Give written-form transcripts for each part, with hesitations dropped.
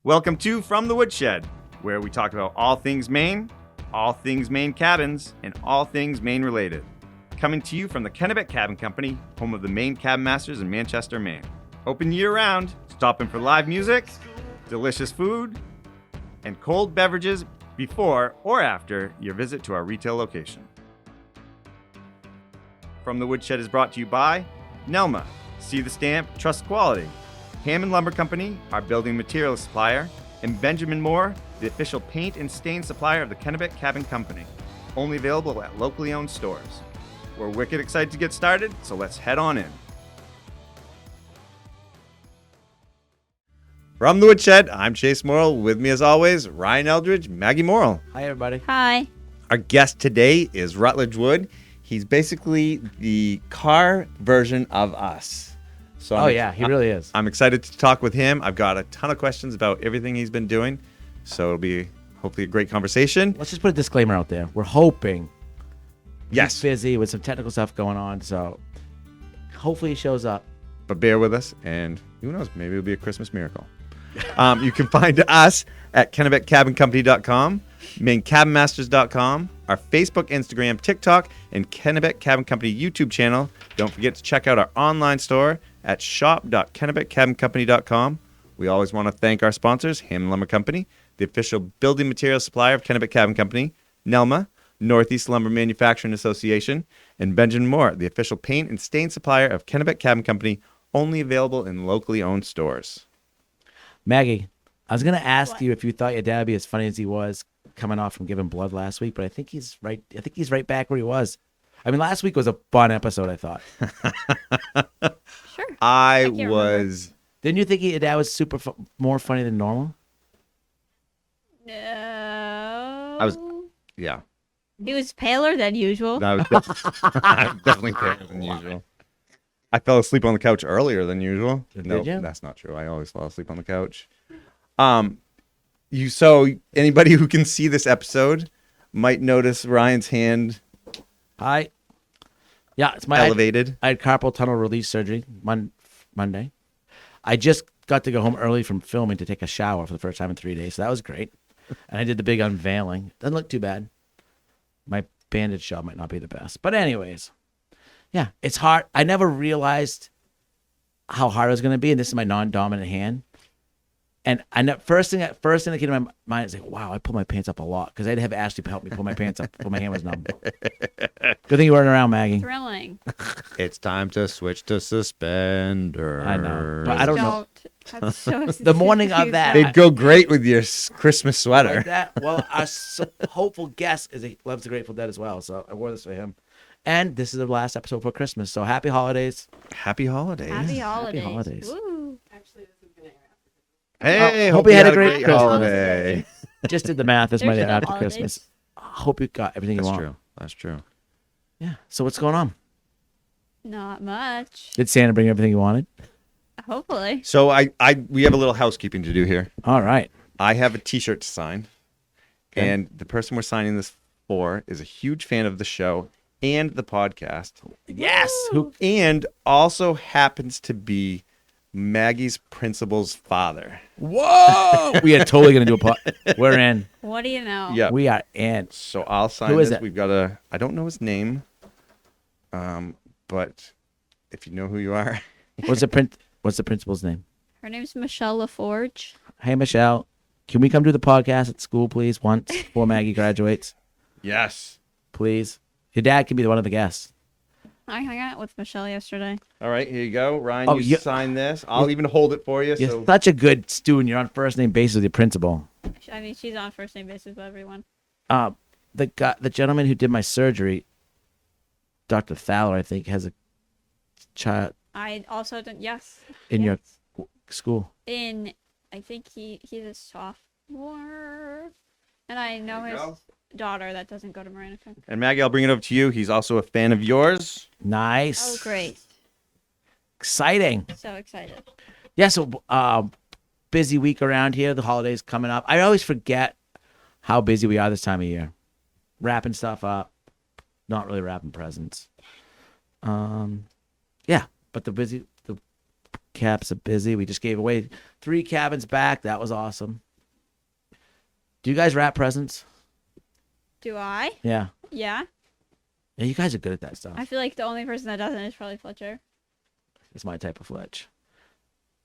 Welcome to From the Woodshed, where we talk about all things Maine cabins, and all things Maine related. Coming to you from the Kennebec Cabin Company, home of the Maine Cabin Masters in Manchester, Maine. Open year-round, stopping for live music, delicious food, and cold beverages before or after your visit to our retail location. From the Woodshed is brought to you by Nelma. See the stamp, trust quality. Hammond Lumber Company, our building materials supplier, and Benjamin Moore, the official paint and stain supplier of the Kennebec Cabin Company. Only available at locally owned stores. We're wicked excited to get started, so let's head on in. From the Woodshed, I'm Chase Morrill. With me as always, Ryan Eldridge, Maggie Morrill. Hi, everybody. Hi. Our guest today is Rutledge Wood. He's basically the car version of us. So he really is. I'm excited to talk with him. I've got a ton of questions about everything he's been doing. So it'll be hopefully a great conversation. Let's just put a disclaimer out there. We're hoping. Yes. He's busy with some technical stuff going on, so hopefully he shows up. But bear with us, and who knows, maybe it'll be a Christmas miracle. You can find us at KennebecCabinCompany.com, MaineCabinMasters.com, our Facebook, Instagram, TikTok, and Kennebec Cabin Company YouTube channel. Don't forget to check out our online store at shop.KennebecCabinCompany.com. We always want to thank our sponsors, Hammond Lumber Company, the official building materials supplier of Kennebec Cabin Company, Nelma, Northeast Lumber Manufacturing Association, and Benjamin Moore, the official paint and stain supplier of Kennebec Cabin Company, only available in locally owned stores. Maggie, I was going to ask you if you thought your dad would be as funny as he was coming off from giving blood last week, but I think he's right. I think he's right back where he was. I mean, last week was a fun episode, I thought. Sure. I was... Didn't you think your dad was more funny than normal? No. Yeah. He was paler than usual. I was definitely paler than usual. I fell asleep on the couch earlier than usual. No, that's not true. I always fall asleep on the couch. So anybody who can see this episode might notice Ryan's hand. Hi. Yeah, it's my elevated. I had carpal tunnel release surgery Monday. I just got to go home early from filming to take a shower for the first time in 3 days, so that was great. And I did the big unveiling. Doesn't look too bad. My bandage job might not be the best, but anyways, yeah, it's hard. I never realized how hard it was going to be, and this is my non-dominant hand. And first thing that came to my mind is like, wow, I pulled my pants up a lot because I'd have Ashley help me pull my pants up when my hand was numb. Good thing you weren't around, Maggie. Thrilling. It's time to switch to suspender. I know, but I don't know. That's so The morning of that, They'd go great with your Christmas sweater. like that. Well, our hopeful guest he loves the Grateful Dead as well, so I wore this for him. And this is the last episode for Christmas, so happy holidays. Happy holidays. Happy holidays. Happy holidays. Woo. Hey, hope you had a great Christmas. holiday. Just did the math. This might There's no after holidays. Christmas. I hope you got everything That's you want. true. That's true. Yeah. So what's going on? Not much. Did Santa bring everything you wanted? Hopefully. So we have a little housekeeping to do here. All right. I have a T-shirt to sign, Okay. and the person we're signing this for is a huge fan of the show and the podcast. Yes. Who? And also happens to be Maggie's principal's father. Whoa! We are totally gonna do a pod. We're in. What do you know? Yeah. We are in. So I'll sign Who is this. it? We've got I don't know his name, but if you know who you are. What's the principal's name? Her name's Michelle LaForge. Hey, Michelle. Can we come do the podcast at school, please, once before Maggie graduates? Yes. Please. Your dad can be one of the guests. I hung out with Michelle yesterday. All right, here you go. Ryan, Oh, you sign this. I'll even hold it for you. You're So such a good student. You're on first name basis with your principal. I mean, she's on first name basis with everyone. The gentleman who did my surgery, Dr. Thaler, I think, has a child I also didn't. Yes. in Yes. your school. I think he's a sophomore, and I know There you his go. daughter that doesn't go to Marinacum. And Maggie, I'll bring it over to you. He's also a fan of yours. Nice. Oh, great! Exciting. So excited. Yeah, so busy week around here. The holidays coming up. I always forget how busy we are this time of year. Wrapping stuff up. Not really wrapping presents. Yeah, but the recaps are busy. We just gave away 3 cabins back. That was awesome. Do you guys wrap presents? Do I? Yeah. Yeah. Yeah, you guys are good at that stuff. I feel like the only person that doesn't is probably Fletcher. It's my type of Fletch.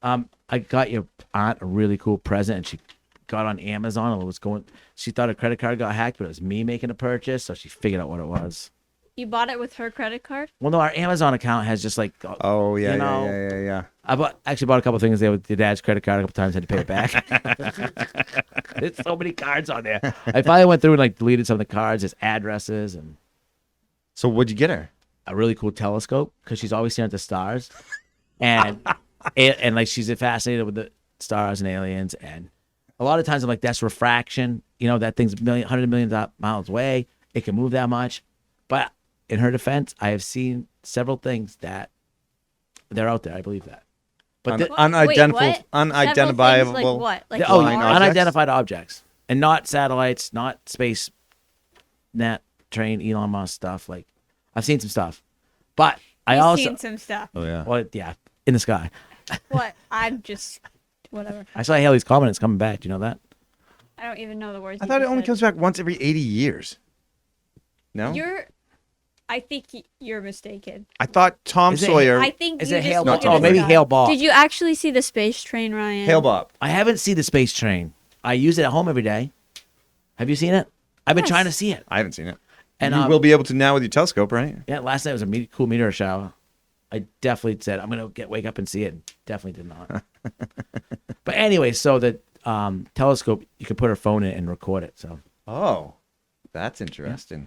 I got your aunt a really cool present, and she got on Amazon and was going. She thought her credit card got hacked, but it was me making a purchase, so she figured out what it was. You bought it with her credit card? Well, no, our Amazon account has just like. Oh yeah, you know, yeah. I actually bought a couple things there with your dad's credit card a couple times. Had to pay it back. There's so many cards on there. I finally went through and like deleted some of the cards, his addresses, and So what'd you get her? a really cool telescope because she's always staring at the stars, and and like she's fascinated with the stars and aliens, and a lot of times I'm like, that's refraction. You know, that thing's 100 million miles away. It can move that much, but in her defense, I have seen several things that they're out there. I believe that. But Wait, what? Unidentifiable. Like what? Like flying objects? Unidentified objects, and not satellites, not space, net train, Elon Musk stuff. Like I've seen some stuff, but I You've also seen some stuff. Oh yeah. well, yeah, in the sky. What? I'm just whatever. I saw Haley's comment. It's coming back. Do you know that? I don't even know the words. I you thought it just only said. comes back once every 80 years. No? I think you're mistaken. I thought Tom Is it- Sawyer. I think Is you it just Hale look Bob? at Oh, the maybe sky. Hale Bob. Did you actually see the space train, Ryan? Hale Bob. I haven't seen the space train. I use it at home every day. Have you seen it? I've been Yes. trying to see it. I haven't seen it. And you will be able to now with your telescope, right? Yeah, last night was a cool meteor shower. I definitely said I'm gonna wake up and see it. Definitely did not. But anyway, so the telescope, you can put her phone in and record it. So Oh, that's interesting.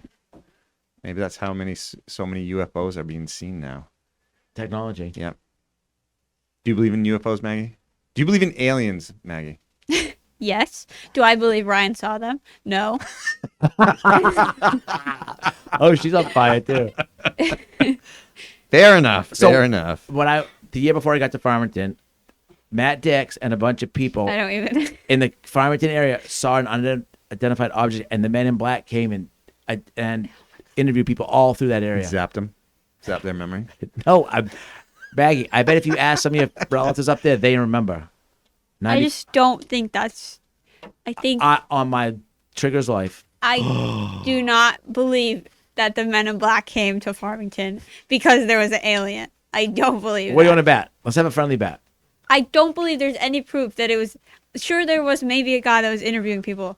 Maybe that's how so many UFOs are being seen now. technology. Yep. Do you believe in UFOs, Maggie? Do you believe in aliens, Maggie? Yes. Do I believe Ryan saw them? No. Oh, she's on fire too. Fair enough. So- Fair enough. The year before I got to Farmington, Matt Dix and a bunch of people I don't even. in the Farmington area saw an unidentified object, and the Men in Black came and interviewed people all through that area. Zapped them. Zapped their memory. No, Maggie, I bet if you ask some of your relatives up there, they remember. I just don't think that's. I think On my Trigger's life. I do not believe that the Men in Black came to Farmington because there was an alien. I don't believe What do you that. want to bet? Let's have a friendly bet. I don't believe there's any proof that it was. Sure, there was maybe a guy that was interviewing people.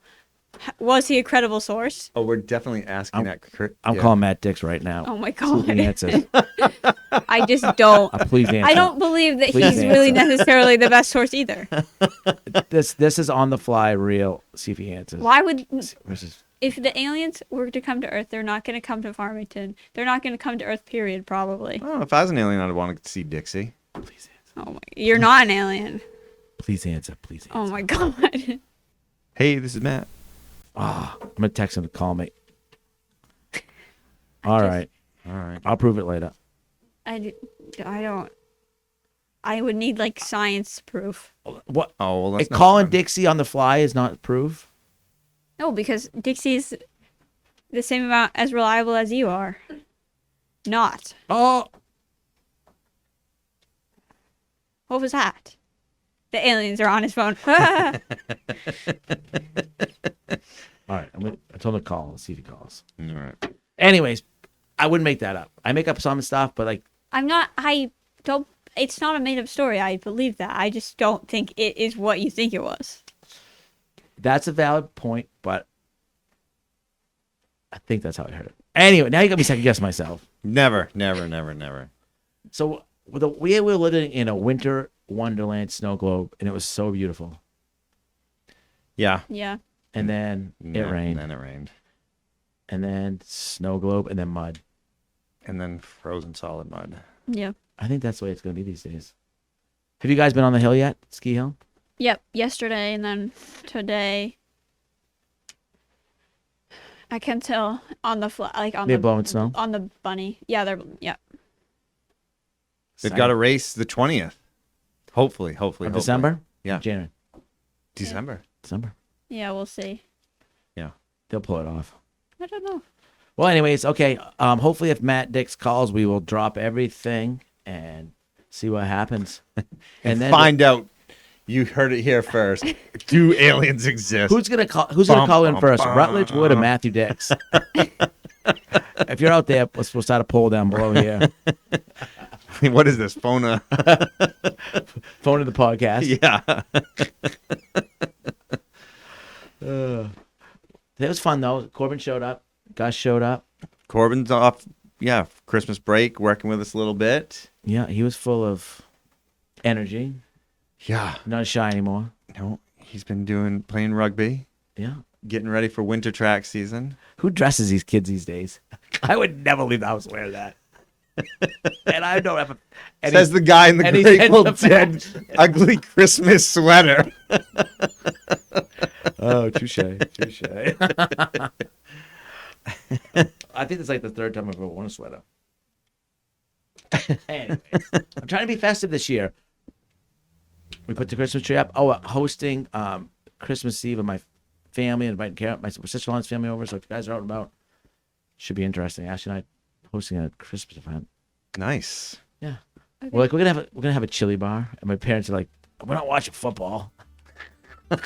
Was he a credible source? Oh, we're definitely asking that. I'm calling Matt Dix right now. Oh my See if he god! answers. I just don't. Please answer. I don't believe that Please he's really answer. necessarily the best source either. This is on the fly real. See if he answers. Why would Versus- if the aliens were to come to Earth, they're not going to come to Farmington. They're not going to come to Earth. Period. Probably. Oh, if I was an alien, I'd want to see Dixie. Please answer. Oh my! You're not an alien. Please answer. Please answer. Oh my god! Hey, this is Matt. I'm gonna text him to call me. All right. I'll prove it later. I don't. I would need like science proof. What? Oh, well, that's not Calling fun. Dixie on the fly is not proof. No, because Dixie's the same amount as reliable as you are. Not. Oh, What was that? The aliens are on his phone. all right. I told him to call. Let's see if he calls. All right. Anyways, I wouldn't make that up. I make up some stuff, but like, I'm not. I don't. It's not a made up story. I believe that. I just don't think it is what you think it was. that's a valid point, but I think that's how I heard it. Anyway, now you got me second guess myself. Never. So we were living in a winter wonderland snow globe, and it was so beautiful. Yeah. Yeah. And then it rained, And then it rained. and then snow globe, and then mud. And then frozen solid mud. Yeah. I think that's the way it's going to be these days. Have you guys been on the hill yet? Ski hill? Yep. Yesterday and then today. I can tell on the like on They're the blowing snow? on the bunny. Yeah, they're yeah. They've got a race the 20th. Hopefully. Of December? Yeah. January. December. December. Yeah, we'll see. Yeah. They'll pull it off. I don't know. Well, anyways, okay. Hopefully, if Matt Dix calls, we will drop everything and See what happens. And then Find out. You heard it here first. Do aliens exist? who's gonna call in first? Rutledge Wood or Matthew Dix? If you're out there, we'll start a poll down below here. What is this? Phone of the podcast. Yeah. It was fun though. Corbin showed up. Gus showed up. Corbin's off. Yeah, Christmas break, working with us a little bit. Yeah, he was full of energy. Yeah. Not shy anymore. No, he's been playing rugby, Yeah. getting ready for winter track season. Who dresses these kids these days? I would never leave the house wearing that. And I don't have a... Says the guy in the Grateful Dead ugly Christmas sweater. Oh, touche. I think it's like the third time I've ever worn a sweater. Anyways, I'm trying to be festive this year. We put the Christmas tree up. Oh, hosting Christmas Eve with my family, inviting my sister-in-law's family over. So if you guys are out and about, should be interesting. Ashley and I hosting a Christmas event. Nice. Yeah. Okay. We're gonna have a chili bar, and my parents are like, we're not watching football. I'm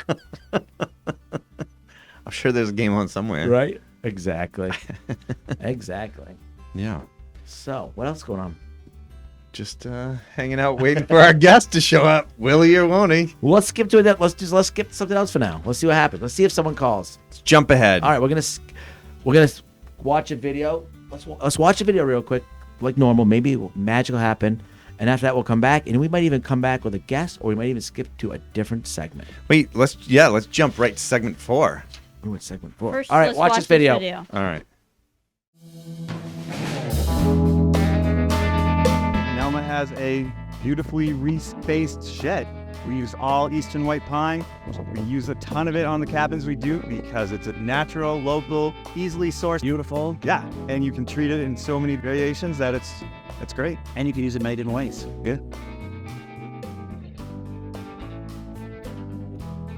sure there's a game on somewhere. Right? Exactly. Exactly. Yeah. So, what else is going on? Just hanging out, waiting for our guest to show up. Will he or won't he? Well, let's skip to that. Let's skip to something else for now. Let's see what happens. Let's see if someone calls. Let's jump ahead. All right, we're gonna watch a video. Let's watch a video real quick, like normal. Maybe magic will happen, and after that, we'll come back, and we might even come back with a guest, or we might even skip to a different segment. Wait, let's jump right to segment 4. Ooh, it's segment 4. First, All right, let's watch this video. All right. Nelma has a beautifully respaced shed. We use all eastern white pine. We use a ton of it on the cabins we do because it's a natural, local, easily sourced, beautiful. Yeah, and you can treat it in so many variations that it's great. And you can use it many different ways. Yeah.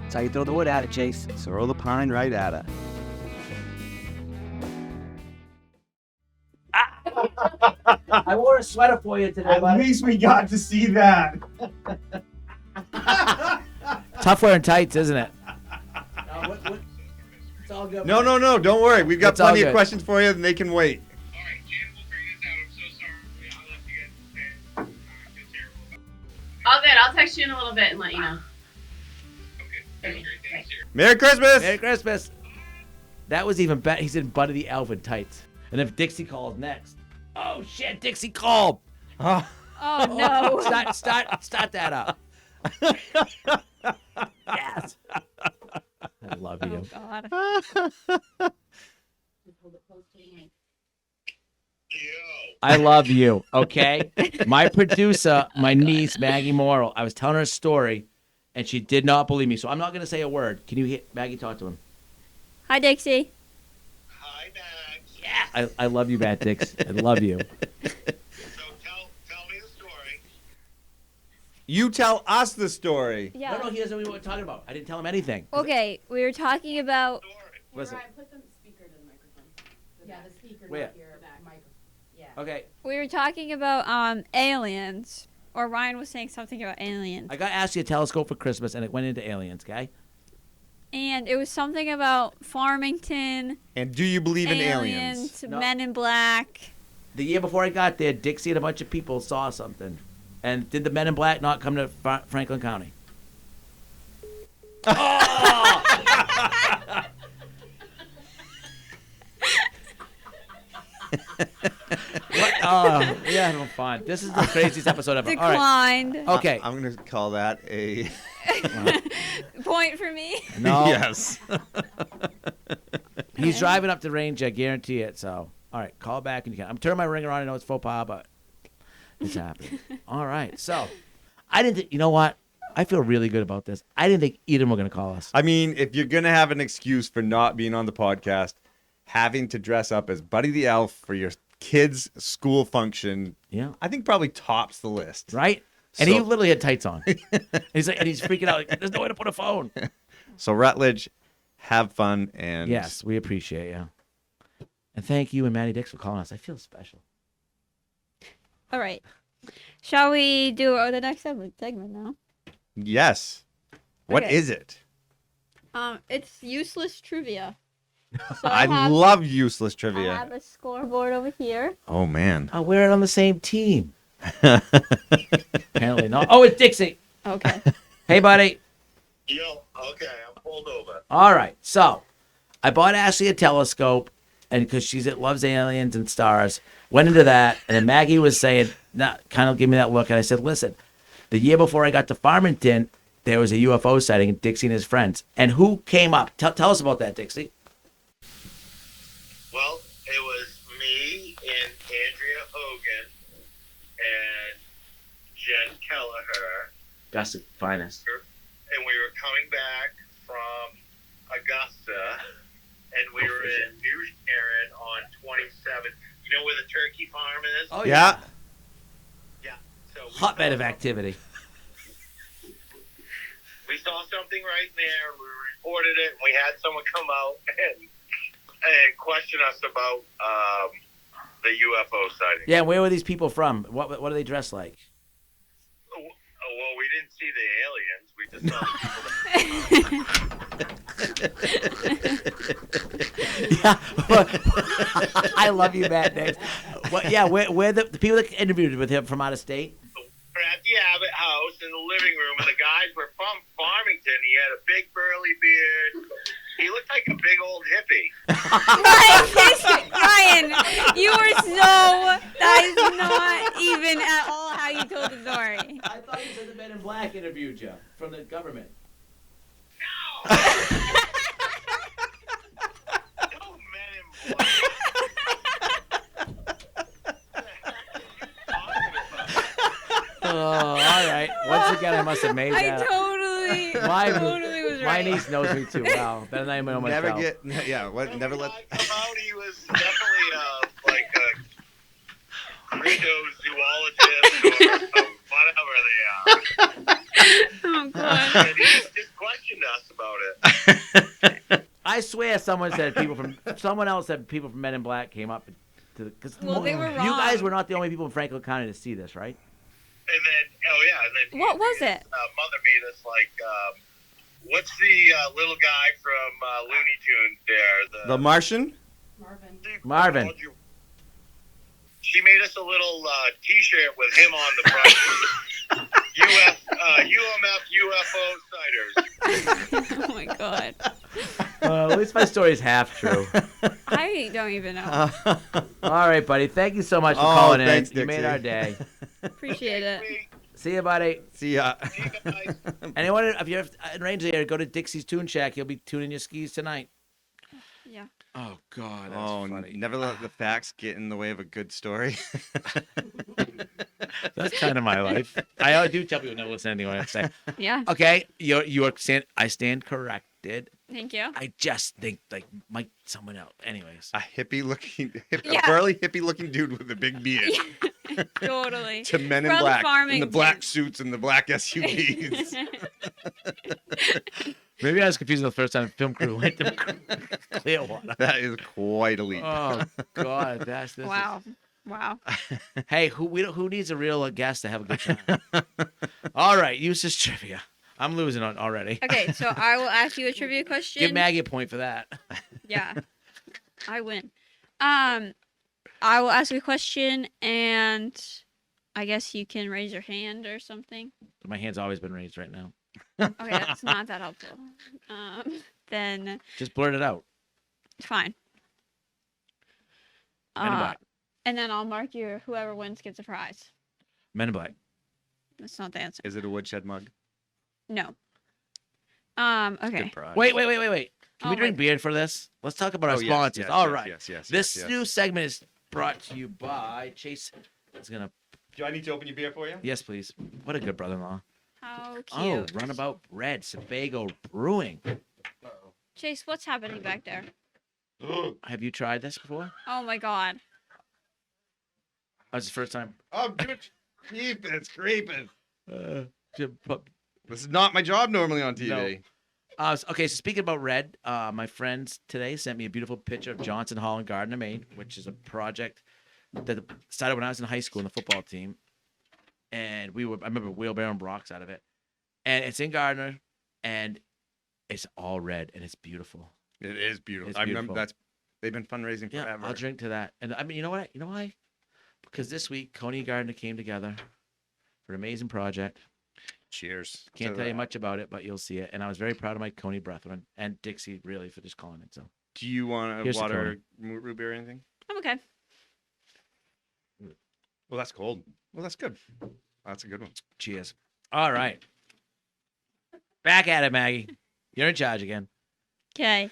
That's how you throw the wood at it, Chase. Throw the pine right at it. I wore a sweater for you today, buddy. least we got to see that. Tough wearing tights, isn't it? It's all good. No. Don't worry. We've got It's all plenty of good. questions for you, and they can wait. All right, Jan, we'll figure this out. I'm so sorry. I left you guys in bed. I feel terrible. All good. I'll text you in a little bit and let you know. Okay, that's great. Thanks, dear. Merry Christmas. Merry Christmas. That was even better. He's in Buddy the Elf in tights. And if Dixie calls next. Oh shit, Dixie called. Oh, Oh no. Start that up. Yes. I love you. Oh God. I love you. Okay. My producer, my niece Maggie Morrill. I was telling her a story, and she did not believe me. So I'm not gonna say a word. Can you hear Maggie talk to him? Hi, Dixie. Hi, Max. Yeah. I love you, Matt Dix. I love you. So tell me the story. you tell us the story. Yeah. No, he doesn't know what we're talking about. I didn't tell him anything. Okay, we were talking about. Listen. Put the speaker to the microphone. Yeah, the speaker, Where? not your microphone. Yeah. Okay. We were talking about aliens, or Ryan was saying something about aliens, I got Ashley a telescope for Christmas, and it went into aliens. Okay. and it was something about Farmington, And do you believe in aliens? No. Men in Black. The year before I got there, Dixie and a bunch of people saw something. And did the Men in Black not come to Franklin County? What? Oh, yeah, no fun. This is the craziest episode ever. All right. Declined. Okay. I'm going to call that a Point for me. No. yes. He's driving up the range, I guarantee it. So, all right, call back and you can. I'm turning my ringer on. I know it's faux pas, but it's happening. All right. So, I didn't think, you know what? I feel really good about this. I didn't think either of them were going to call us. I mean, if you're going to have an excuse for not being on the podcast, having to dress up as Buddy the Elf for your kid's school function, Yeah. I think probably tops the list. Right? And he So- literally had tights on. He's like, and he's freaking out. Like, there's no way to put a phone. So Rutledge, have fun and Yes, we appreciate you. And thank you and Maddie Dix for calling us. I feel special. All right. Shall we do the next segment now? Yes. What Okay. is it? It's useless trivia. So I have- love useless I trivia. have a scoreboard over here. Oh man. Oh, we're on the same team. Apparently not. Oh, it's Dixie. Okay. Hey, buddy. Yo, okay, I'm pulled over. All right. So I bought Ashley a telescope, and because she loves aliens and stars, went into that. And then Maggie was saying, kind of give me that look. And I said, listen, the year before I got to Farmington, there was a UFO sighting in Dixie and his friends. And who came up? Tell us about that, Dixie. Well, it was me and Andrea Hogan and Jen Kelleher, Best of finest. and we were coming back from Augusta, and we were in New Sharon on 27. You know where the turkey farm is? Oh, Yeah. Yeah. So we Hotbed saw of activity. We saw something right there. We reported it, and we had someone come out and question us about the UFO sighting. Yeah, where were these people from? What are they dressed like? Well, we didn't see the aliens. We just saw the people. Yeah, I love you, Matt. Next. Yeah, where the people that interviewed with him from out of state? We're at the Abbott house in the living room, and the guys were from Farmington. He had a big burly beard. He looked like a big old hippie. Ryan, you were so. That is not even at all how you told the story. I thought you said the Men in Black interviewed you from the government. No men in black. Oh, all right. Once again, I must have made I that. totally was My right. niece knows me too well. Better than I know myself. Never let. Guy come out. He was definitely like a cryptozoologist or whatever they are. Oh god. And he just questioned us about it. I swear someone else said people from Men in Black came up to because Well, they were you guys wrong. were not the only people in Franklin County to see this, right? And then, and then What was his, it? mother made us like, what's the little guy from Looney Tunes there? The Martian? Marvin. She made us a little T-shirt with him on the front. UMF UFO Sighters. Oh my god. At least my story's half true. I don't even know. All right, buddy. Thank you so much for Oh, calling in. thanks, You made Dixie. our day. Appreciate it. See you, buddy. See ya. See you guys. Anyone, if you're in range here, go to Dixie's Tune Shack. He'll be tuning your skis tonight. Yeah. Oh God, Never let the facts get in the way of a good story. That's kind of my life. I do tell people never listen to anything I say. Yeah. Okay, I stand corrected. Thank you. I just think like someone else. Anyways, A hippie-looking, Yeah. a burly hippie-looking dude with a big beard. Totally. To Men in From Black in the Farmington. black suits and the black SUVs. maybe I was confused the first time film crew went to Clearwater. That is quite elite. Oh God, this Wow. Wow. Hey, who needs a real guest to have a good time? All right, useless trivia. I'm losing on already. Okay, so I will ask you a trivia question. Give Maggie a point for that. Yeah. I win. I will ask you a question, and I guess you can raise your hand or something. My hand's always been raised right now. Okay, that's not that helpful. Then Just blurt it out. fine. Men in Black. And then I'll mark whoever wins gets a prize. Men in Black. That's not the answer. Is it a woodshed mug? No. Okay. Good prize. Wait. Can Oh we drink my- beer for this? Let's talk about our Oh, yes, sponsors. yes, All yes, right. Yes. This new segment is brought to you by Chase. It's gonna. Do I need to open your beer for you? Yes, please. What a good brother-in-law. How cute. Oh, Runabout Red, Sebago Brewing. Chase, what's happening back there? Have you tried this before? Oh my god. That's the first time. Oh, it's creeping. Jim, but- This is not my job normally on TV. Okay, so speaking about red, my friends today sent me a beautiful picture of Johnson Hall and Gardner, Maine, which is a project that started when I was in high school in the football team. and I remember wheelbarrowing rocks out of it, and it's in Gardner, and it's all red, and it's beautiful. It is beautiful. It's I remember beautiful. they've been fundraising Yeah, forever. I'll drink to that. And I mean, you know what? You know why? Because this week, Coney and Gardner came together for an amazing project. Cheers. Can't to tell you that. much about it, but you'll see it. And I was very proud of my Coney brethren and Dixie, really, for just calling it. So Do you want Here's a the water, root beer, or anything? I'm okay. Well, that's cold. Well, that's good. That's a good one. cheers. All right. Back at it, Maggie. You're in charge again. Okay.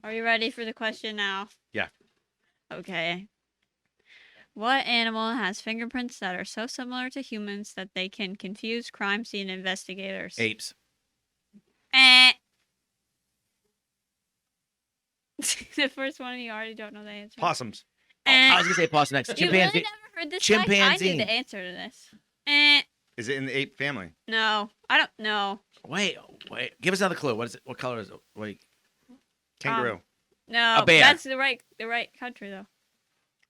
Are you ready for the question now? Yeah. Okay. What animal has fingerprints that are so similar to humans that they can confuse crime scene investigators? Apes. Eh. The first one, you already don't know the answer. Possums. Eh. I was going to say possum next. You really Chimpanzee. never heard this fact? I Chimpanzee. knew the answer to this. Eh. Is it in the ape family? No. I don't know. Wait. Give us another clue. What is it? What color is it? Wait. Kangaroo. No. A bear. That's the right country though.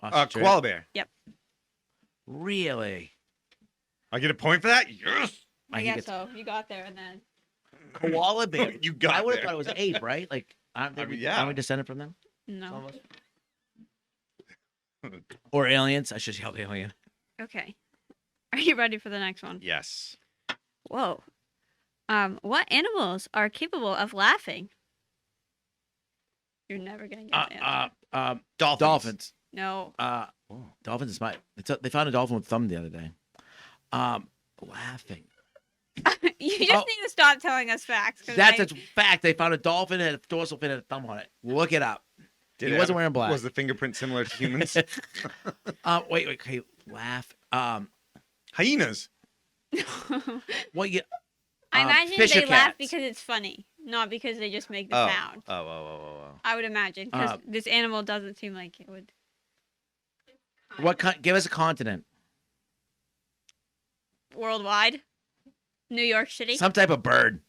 Australia. Koala bear. Really? I get a point for that? Yes. I I guess think so. You got there and then. Koala bear. You got I would have there. thought it was ape, right? Like, aren't I mean, we yeah. descended from them? No. Almost. Or aliens? I should yell alien. Okay. Are you ready for the next one? Yes. Whoa. What animals are capable of laughing? You're never gonna get the answer. Dolphins. Dolphins. No. Dolphins is smart. They found a dolphin with thumb the other day. Laughing. You just Oh. need to stop telling us facts. 'Cause That's a fact. They found a dolphin and a dorsal fin and a thumb on it. Look it up. Did He it wasn't have- wearing black. Was the fingerprint similar to humans? Wait. Okay, laugh. Hyenas. What you? I imagine Fisher they laugh cats. because it's funny, not because they just make the Oh. sound. Oh. I would imagine because this animal doesn't seem like it would. Give us a continent. Worldwide. New York City. Some type of bird.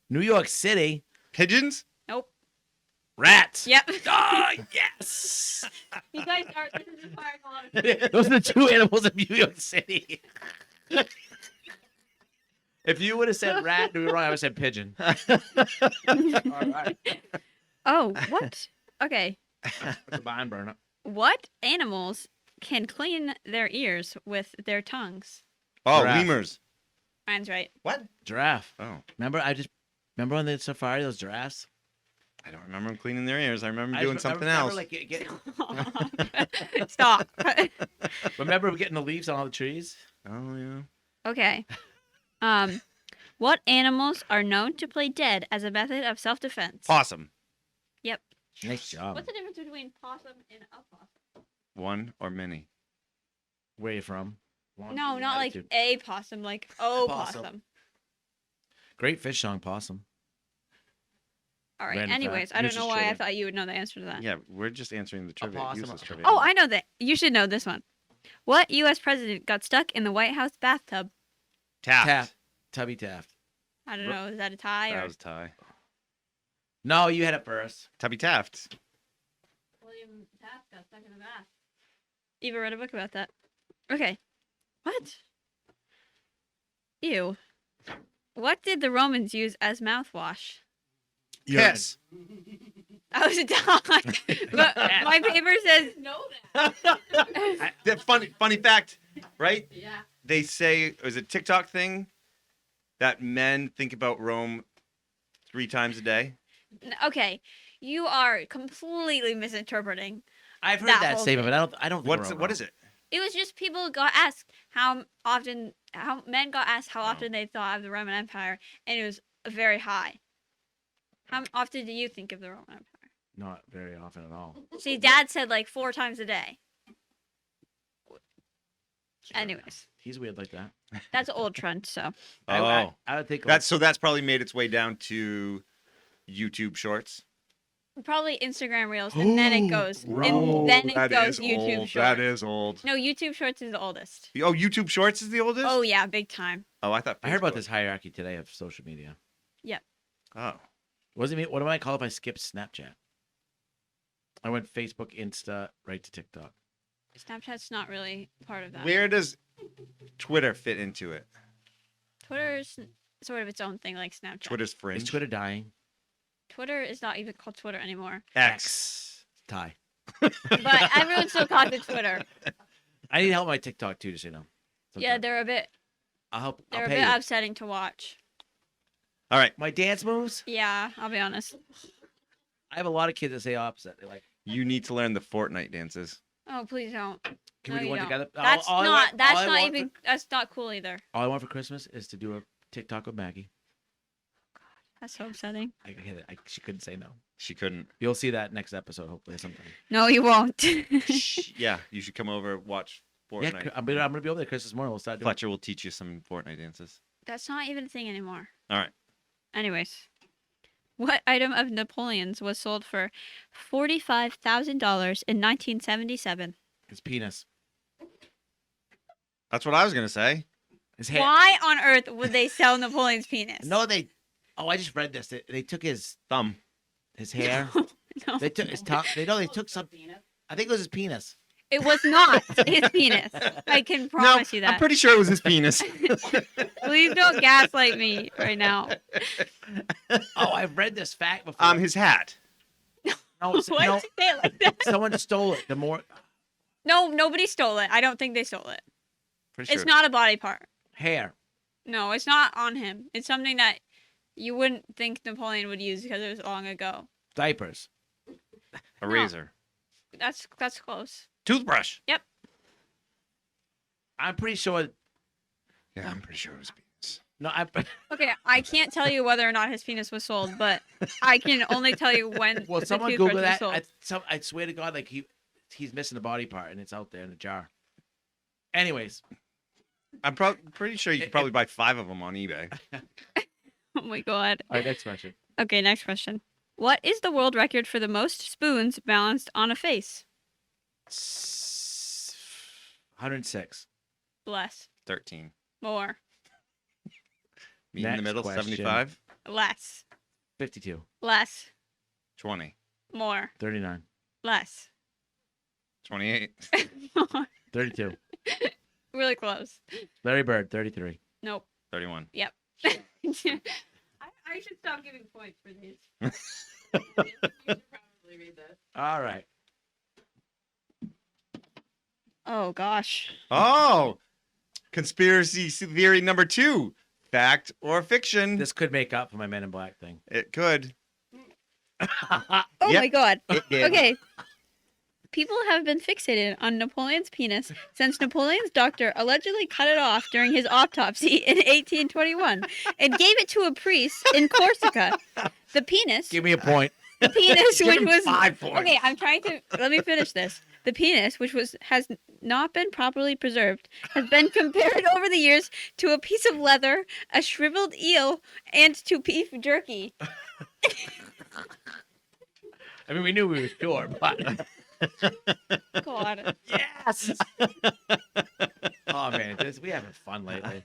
New York City. Pigeons? Nope. Rats. Yep. Oh yes. You guys are. This is requiring a lot of. Those are the two animals of New York City. If you would have said rat, you were wrong. I would have said pigeon. All right. Oh, what? Okay. That's a barn burner. What animals can clean their ears with their tongues? Oh, Giraffe. lemurs. Mine's right. What? Giraffe. Oh. Remember on the safari, those giraffes? I don't remember them cleaning their ears. I remember I doing just something remember, else. Like, Stop. remember getting the leaves on all the trees? Oh, yeah. Okay. What animals are known to play dead as a method of self-defense? Possum. Yep. Nice job. What's the difference between possum and a possum? One or many. Where are you from? Long No, Beach not like attitude. a possum, like Possum. possum. Great fish song, possum. All right. Random Anyways, fact. I don't Useless know why I trivia. thought you would know the answer to that. Yeah, we're just answering the trivia. possum. Useless trivia. Oh, I know that. You should know this one. What U.S. president got stuck in the White House bathtub? Taft. Tubby Taft. I don't know. Is that a tie That or was a tie. No, you had it first. Tubby Taft. William Taft got stuck in the bath? Eva read a book about that. Okay. What? Ew. What did the Romans use as mouthwash? Yes. That was a tie. But my paper says no. That funny fact, right? Yeah. They say, is it TikTok thing that men think about Rome 3 times a day? Okay, you are completely misinterpreting. I've heard That that whole statement, but I don't think What is it? It was just people got asked how men got asked how often they thought of the Roman Empire, and it was very high. How often do you think of the Roman Empire? Not very often at all. See, Dad said like 4 times a day. Anyways, He's weird like that. that's an old trend, so. Oh. I would think That's probably made its way down to YouTube Shorts. Probably Instagram Reels, and then it goes, Bro, and then it That goes is YouTube old. Shorts. That is old. No, YouTube Shorts is the oldest. Oh, YouTube Shorts is the oldest? Oh yeah, big time. Oh, I thought. I heard about Facebook. this hierarchy today of social media. Oh. What do I call if I skip Snapchat? I went Facebook, Insta, right to TikTok. Snapchat's not really part of that. Where does Twitter fit into it? Twitter's sort of its own thing, like Snapchat. Twitter's fringe. Is Twitter dying? Twitter is not even called Twitter anymore. X. Tie. But everyone still calls it Twitter. I need help with my TikTok too, just so you know. Yeah, Sometime. they're a bit I'll they're a pay bit you. upsetting to watch. All right. My dance moves. Yeah, I'll be honest. I have a lot of kids that say opposite. They're like, You need to learn the Fortnite dances. Oh, please don't. "Can No, we do you one don't. together?" That's All I not. want- all That's I not want even. That's not cool either. All I want for Christmas is to do a TikTok with Maggie. That's so upsetting. I get it. She couldn't say no. She couldn't. You'll see that next episode, hopefully, sometime. No, you won't. Yeah, you should come over, watch Yeah, Fortnite. I'm gonna be over there Christmas morning. We'll start doing. Fletcher will teach you some Fortnite dances. That's not even a thing anymore. All right. Anyways, what item of Napoleon's was sold for $45,000 in 1977? His penis. That's what I was gonna say. His hair. Why on earth would they sell Napoleon's penis? No, they. Oh, I just read this. They took his Thumb. his hair. No, They took his tongue. They took some. I think it was his penis. it was not his penis. I can promise you that. I'm pretty sure it was his penis. Please don't gaslight me right now. Oh, I've read this fact before. His hat. no, Why did you no, say it like that? someone stole it. The more No, nobody stole it. I don't think they stole it. Pretty sure. It's not a body part. hair. No, it's not on him. It's something that you wouldn't think Napoleon would use because it was long ago. Diapers. A razor. That's close. Toothbrush. I'm pretty sure. Yeah, I'm pretty sure it was penis. No, I'm. Okay, I can't tell you whether or not his penis was sold, but I can only tell you when Well, the someone toothbrush Google was that. sold. I swear to God, like he's missing a body part, and it's out there in a jar. Anyways, I'm pretty sure you could probably buy 5 of them on eBay. Oh my god. all right, next question. Okay, next question. What is the world record for the most spoons balanced on a face? 106. Less. 13. More. Me in the Next middle, question. 75. Less. 52. Less. 20. More. 39. Less. 28. 32. Really close. Larry Bird. 33. Nope. 31. I should stop giving points for these. You should probably read this. All right. Oh gosh. Oh! Conspiracy theory number 2. Fact or fiction? This could make up for my Men in Black thing. It could. Oh Yep. my god. It did. Okay. People have been fixated on Napoleon's penis since Napoleon's doctor allegedly cut it off during his autopsy in 1821 and gave it to a priest in Corsica. The penis, Give me a point. the penis Give which him was 5 points. okay. I'm trying to let me finish this. The penis, which has not been properly preserved, has been compared over the years to a piece of leather, a shriveled eel, and to beef jerky. I mean, we knew we were sure, but God. yes. Oh man, we having fun lately.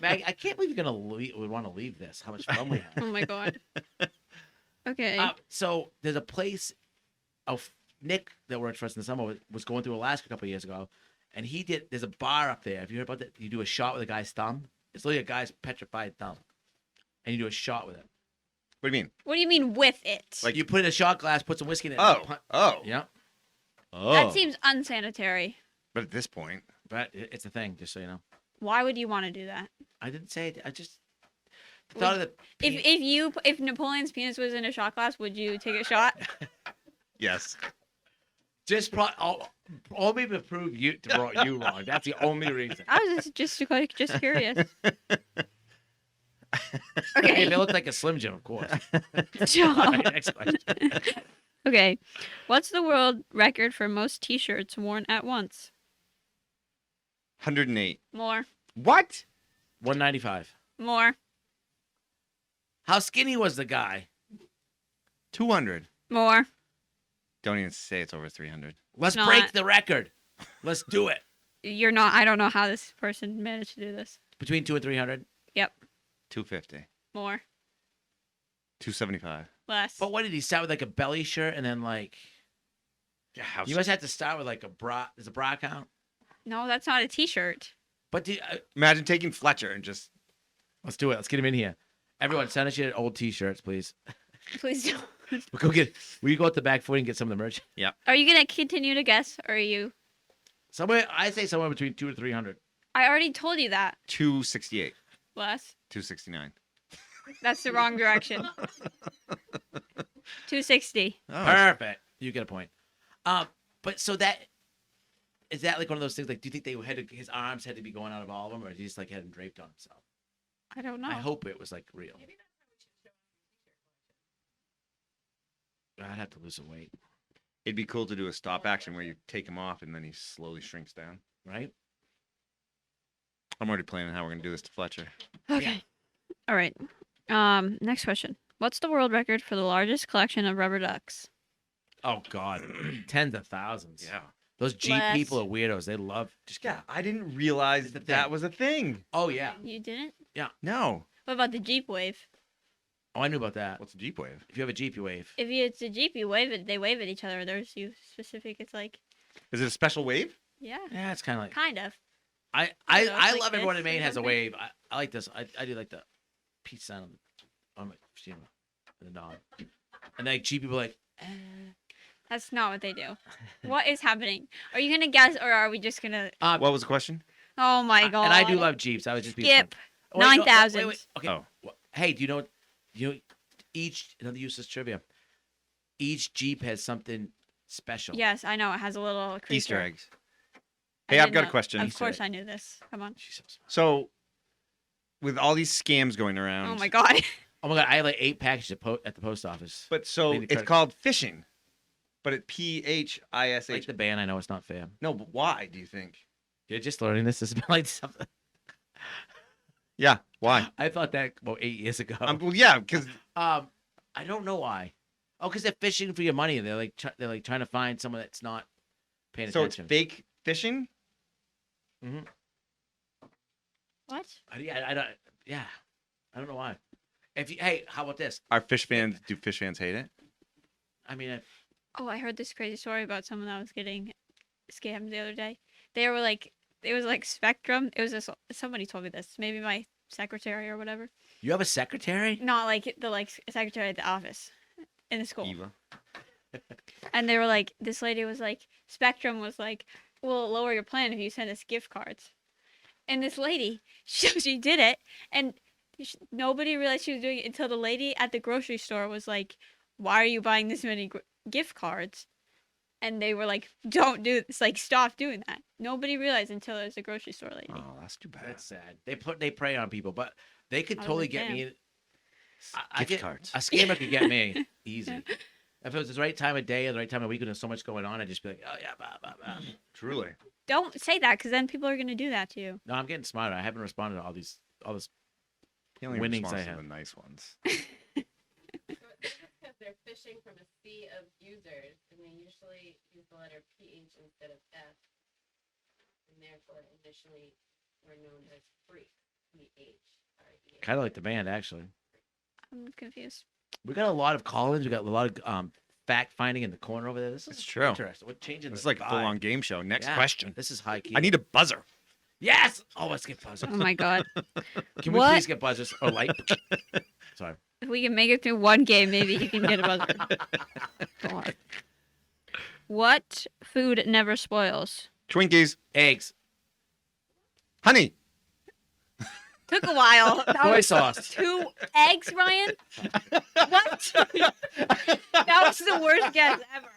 Maggie, I can't believe you're gonna want to leave this. How much fun we had. Oh my god. Okay. So there's a place. Nick that worked for us in the summer was going through Alaska a couple of years ago, and there's a bar up there. Have you heard about that? You do a shot with a guy's thumb. It's literally a guy's petrified thumb, and you do a shot with it. What do you mean? What do you mean with it? Like you put it in a shot glass, put some whiskey in it. Oh. and Oh. yeah. Oh. That seems unsanitary. But at this point, But it's a thing, just so you know. Why would you want to do that? I didn't say it. I just thought of the. If Napoleon's penis was in a shot glass, would you take a shot? yes. Just only to prove you wrong. That's the only reason. I was just curious. Okay, Okay. they look like a Slim Jim, of course. All John. right, next question. Okay. What's the world record for most T-shirts worn at once? 108. More. What? 195. More. How skinny was the guy? 200. More. Don't even say it's over 300. Let's Not. break the record. Let's do it. You're not. I don't know how this person managed to do this. Between 200 and 300. Yep. 250. More. 275. Less. But what did he start with? Like a belly shirt, and then like Yeah, how you must have to start with like a bra. Does a bra count? No, that's not a T-shirt. But Imagine taking Fletcher and just. let's do it. Let's get him in here. Everyone, send us your old T-shirts, please. Please don't. We'll go get. Will you go at the back 40 and get some of the merch? Are you gonna continue to guess, or are you? I say somewhere between 200 to 300. I already told you that. 268, Less. 269. That's the wrong direction. 260. Oh, Perfect. You get a point. But so that is that like one of those things? Like, do you think his arms had to be going out of all of them, or did he just like had him draped on himself? I don't know. I hope it was like real. I'd have to lose some weight, it'd be cool to do a stop action where you take him off and then he slowly shrinks down. right? I'm already planning how we're gonna do this to Fletcher. Okay. All right. Next question. What's the world record for the largest collection of rubber ducks? Oh God, tens of thousands. Yeah. Those Jeep Less. people are weirdos. They love just Yeah, I didn't realize It's a that thing. was a thing. Oh yeah. You didn't? No. What about the Jeep wave? Oh, I knew about that. What's a Jeep wave? If you have a Jeep, you wave. If it's a Jeep, you wave it. They wave at each other. There's you specific. It's like, Is it a special wave? yeah, Yeah, it's kind of like kind of. I know, I it's like love everyone this in Maine or has a something. wave. I like this. I do like the peace sign on my steamer and the dog. And like Jeep people are like, That's not what they do. What is happening? Are you gonna guess, or are we just gonna? What was the question? Oh my god! and I do love Jeeps. I was just being Skip. fun. Wait, no, 9,000. wait. Okay. Oh. Hey, do you know? Each another useless trivia. Each Jeep has something special. Yes, I know. It has a little creature. Easter eggs. I Hey, I've didn't got a know- question. Of course, I knew this. Come on. She's so smart. So, with all these scams going around. Oh my god. Oh my God! I had like 8 packages at the post office. But so Maybe it's credit- called phishing, but it PHISH. Like the band, I know it's not fair. No, but why do you think? You're just learning this. This is like something. Yeah, why? I thought that about 8 years ago. Well, yeah, because I don't know why. Oh, because they're fishing for your money. They're like trying to find someone that's not paying so it's attention. fake phishing. What? I don't. Yeah, I don't know why. Hey, how about this? Are fish fans? Do fish fans hate it? I mean, Oh, I heard this crazy story about someone that was getting scammed the other day. They were like, it was like Spectrum. It was this. Somebody told me this. Maybe my secretary or whatever. you have a secretary? Not like the secretary at the office in the school. Eva. And they were like, this lady was like, Spectrum was like, we'll lower your plan if you send us gift cards. And this lady, she did it, and nobody realized she was doing it until the lady at the grocery store was like, why are you buying this many gift cards? And they were like, don't do this, like, stop doing that. Nobody realized until it was a grocery store lady. Oh, that's too bad. That's sad. They prey on people, but they could I was totally a get scam. me. Gift cards. A scammer could get me easy. If it was the right time of day or the right time of week and there's so much going on, I'd just be like, oh yeah, blah, blah, blah. Truly. Don't say that, because then people are going to do that to you. No, I'm getting smarter. I haven't responded to all this. He only Winnings responds I to have. the nice ones. So it's because they're fishing from a sea of users, and they usually use the letter PH instead of F, and therefore initially were known as freaks. PHREAK. Kind of like the band, actually. I'm confused. We got a lot of call-ins. We got a lot of fact finding in the corner over there. This It's is true. interesting. We're changing. It's the like a vibe. full-on game show. Next Yeah. question. This is high key. I need a buzzer. Yes. Oh, let's get buzzers. Oh my god. Can we What? please get buzzers or light? Sorry. If we can make it through one game, maybe you can get a buzzer. God. What food never spoils? Twinkies. Eggs. Honey. Took a while. That Soy was sauce. 2 eggs, Ryan? What? That was the worst guess ever.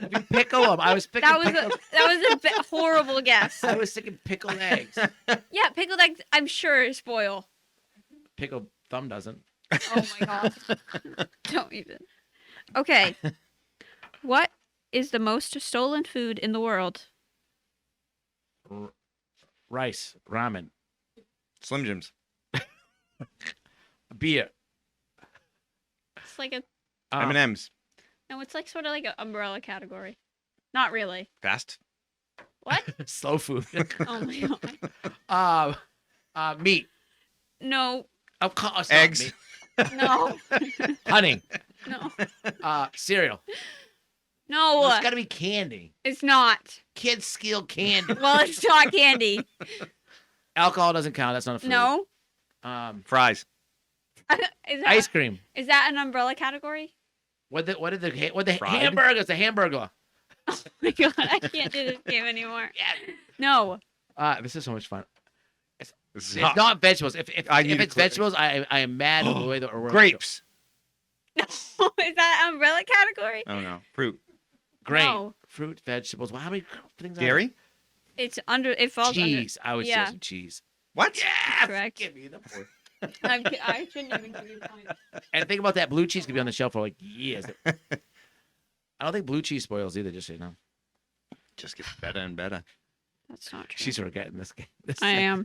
If you pickle them, I was picking. That was a horrible guess. I was thinking pickled eggs. Yeah, pickled eggs, I'm sure, spoil. Pickled thumb doesn't. Oh my god. Don't even. Okay. What is the most stolen food in the world? Rice, ramen, Slim Jims. beer. It's like a M&M's. no, it's like sort of like an umbrella category. Not really. Fast. What? Slow food. Oh my god. Meat. No. Of course. Eggs. No. Honey. No. Cereal. No. Well, it's got to be candy. It's not. Kids steal candy. Well, it's not candy. Alcohol doesn't count. That's not a fruit. No. Fries. Is that, Ice cream. Is that an umbrella category? What the Fried? hamburgers? The hamburger. Oh my god, I can't do this game anymore. No. This is so much fun. This It's is hot. not vegetables. If I need to it's clear- vegetables, I am mad at the way that we're Grapes. No. Is that umbrella category? Oh no. Fruit. Grain, No. fruit, vegetables. Well, how many things? Dairy. It's under. It falls Cheese. I would Yeah. say some cheese. What? Yes. Correct. Give me the point. under. I shouldn't even give you points. And think about that. Blue cheese could be on the shelf for like years. I don't think blue cheese spoils either. Just so you know. Just gets better and better. That's not true. She's forgetting this game. I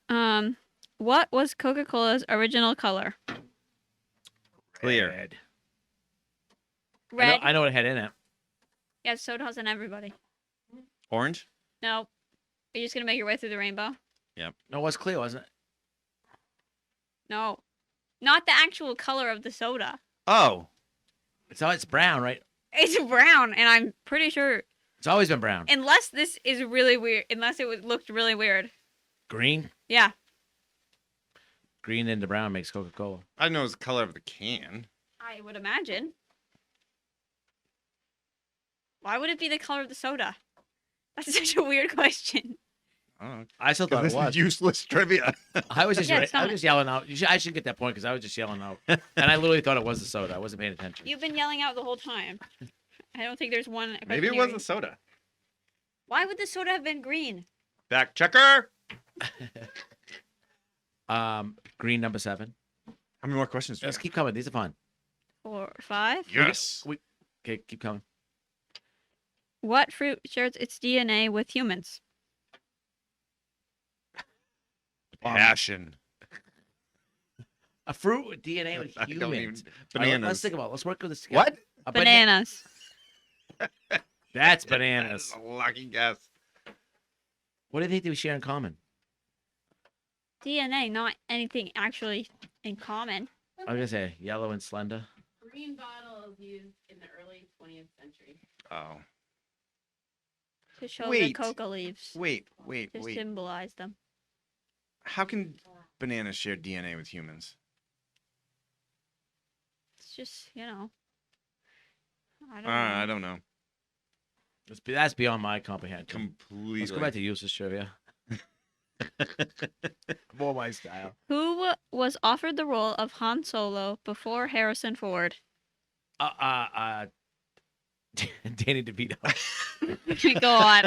am. What was Coca-Cola's original color? Clear. Red. Red. I know what it had in it. Yeah, so doesn't everybody. Orange. No. You're just gonna make your way through the rainbow? No, it was clear, wasn't it? No. Not the actual color of the soda. Oh. It's brown, right? It's brown, and I'm pretty sure, It's always been brown. unless this is really weird, unless it looked really weird. Green. Yeah. Green into brown makes Coca-Cola. I know it's the color of the can. I would imagine. Why would it be the color of the soda? That's such a weird question. I don't know. I still thought it This was. is useless trivia. I was just Yeah, it's I was not. just yelling out. I should get that point because I was just yelling out, and I literally thought it was the soda. I wasn't paying attention. You've been yelling out the whole time. I don't think there's one. Maybe it was a soda. Why would the soda have been green? Back checker. Green number 7. How many more questions? Do we Let's have? keep coming. These are fun. 4, 5. Yes. Okay, keep coming. What fruit shares its DNA with humans? Passion. A fruit with DNA with I don't even- humans. All right, Bananas. let's think about it. Let's work with this together. What? A Bananas. That's bananas. That's a lucky guess. What do you think we share in common? DNA, not anything actually in common. I was gonna say yellow and slender. Green bottles used in the early 20th century. Oh. To show the Wait. coca leaves. Wait. To symbolize them. How can bananas share DNA with humans? It's just, I don't know. I don't know. That's beyond my comprehension. Completely. Let's go back to useless trivia. More my style. Who was offered the role of Han Solo before Harrison Ford? Danny DeVito. Go on.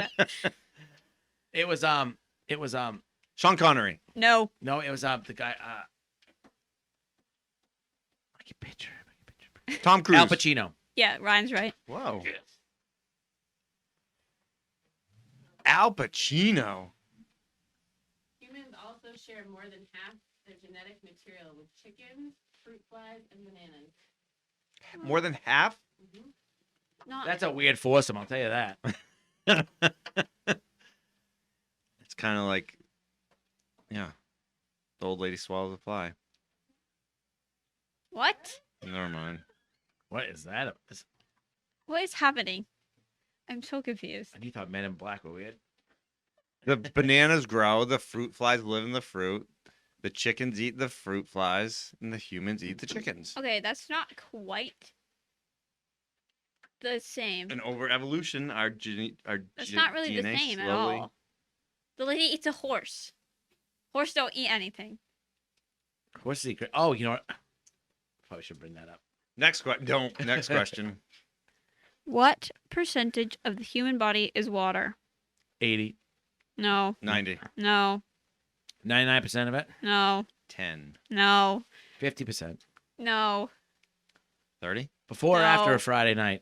It was Sean Connery. No. no, it was the guy I can picture. Tom Cruise. Al Pacino. Yeah, Ryan's right. Whoa. Al Pacino. Humans also share more than half their genetic material with chickens, fruit flies, and bananas. More than half? Not That's a weird foursome, I'll tell you that. It's kind of like, yeah, the old lady swallows a fly. What? Never mind. What is that? What is happening? I'm so confused. And you thought Men in Black were weird? The bananas grow, the fruit flies live in the fruit, the chickens eat the fruit flies, and the humans eat the chickens. Okay, that's not quite the same. And over evolution, our That's not really DNA the same at slowly... all. The lady eats a horse. Horse don't eat anything. What's the secret? Oh, you know what? Probably should bring that up. Next question. What percentage of the human body is water? 80. No. 90. No. 99% of it? No. 10. No. 50%. No. 30. Before or after No. a Friday night?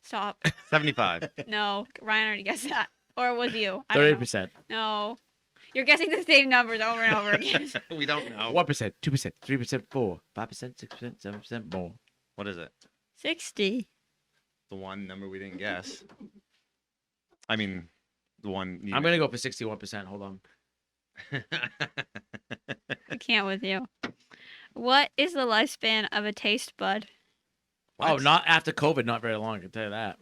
Stop. 75. No. Ryan already guessed that. Or was you? I don't know. 30%. No. You're guessing the same numbers over and over again. We don't know. 1%, 2%, 3%, 4%, 5%, 6%, 7% more. What is it? 60. The one number we didn't guess. I mean, the one. I'm going to go for 61%. Hold on. I can't with you. What is the lifespan of a taste bud? Oh, not after COVID, not very long. I can tell you that.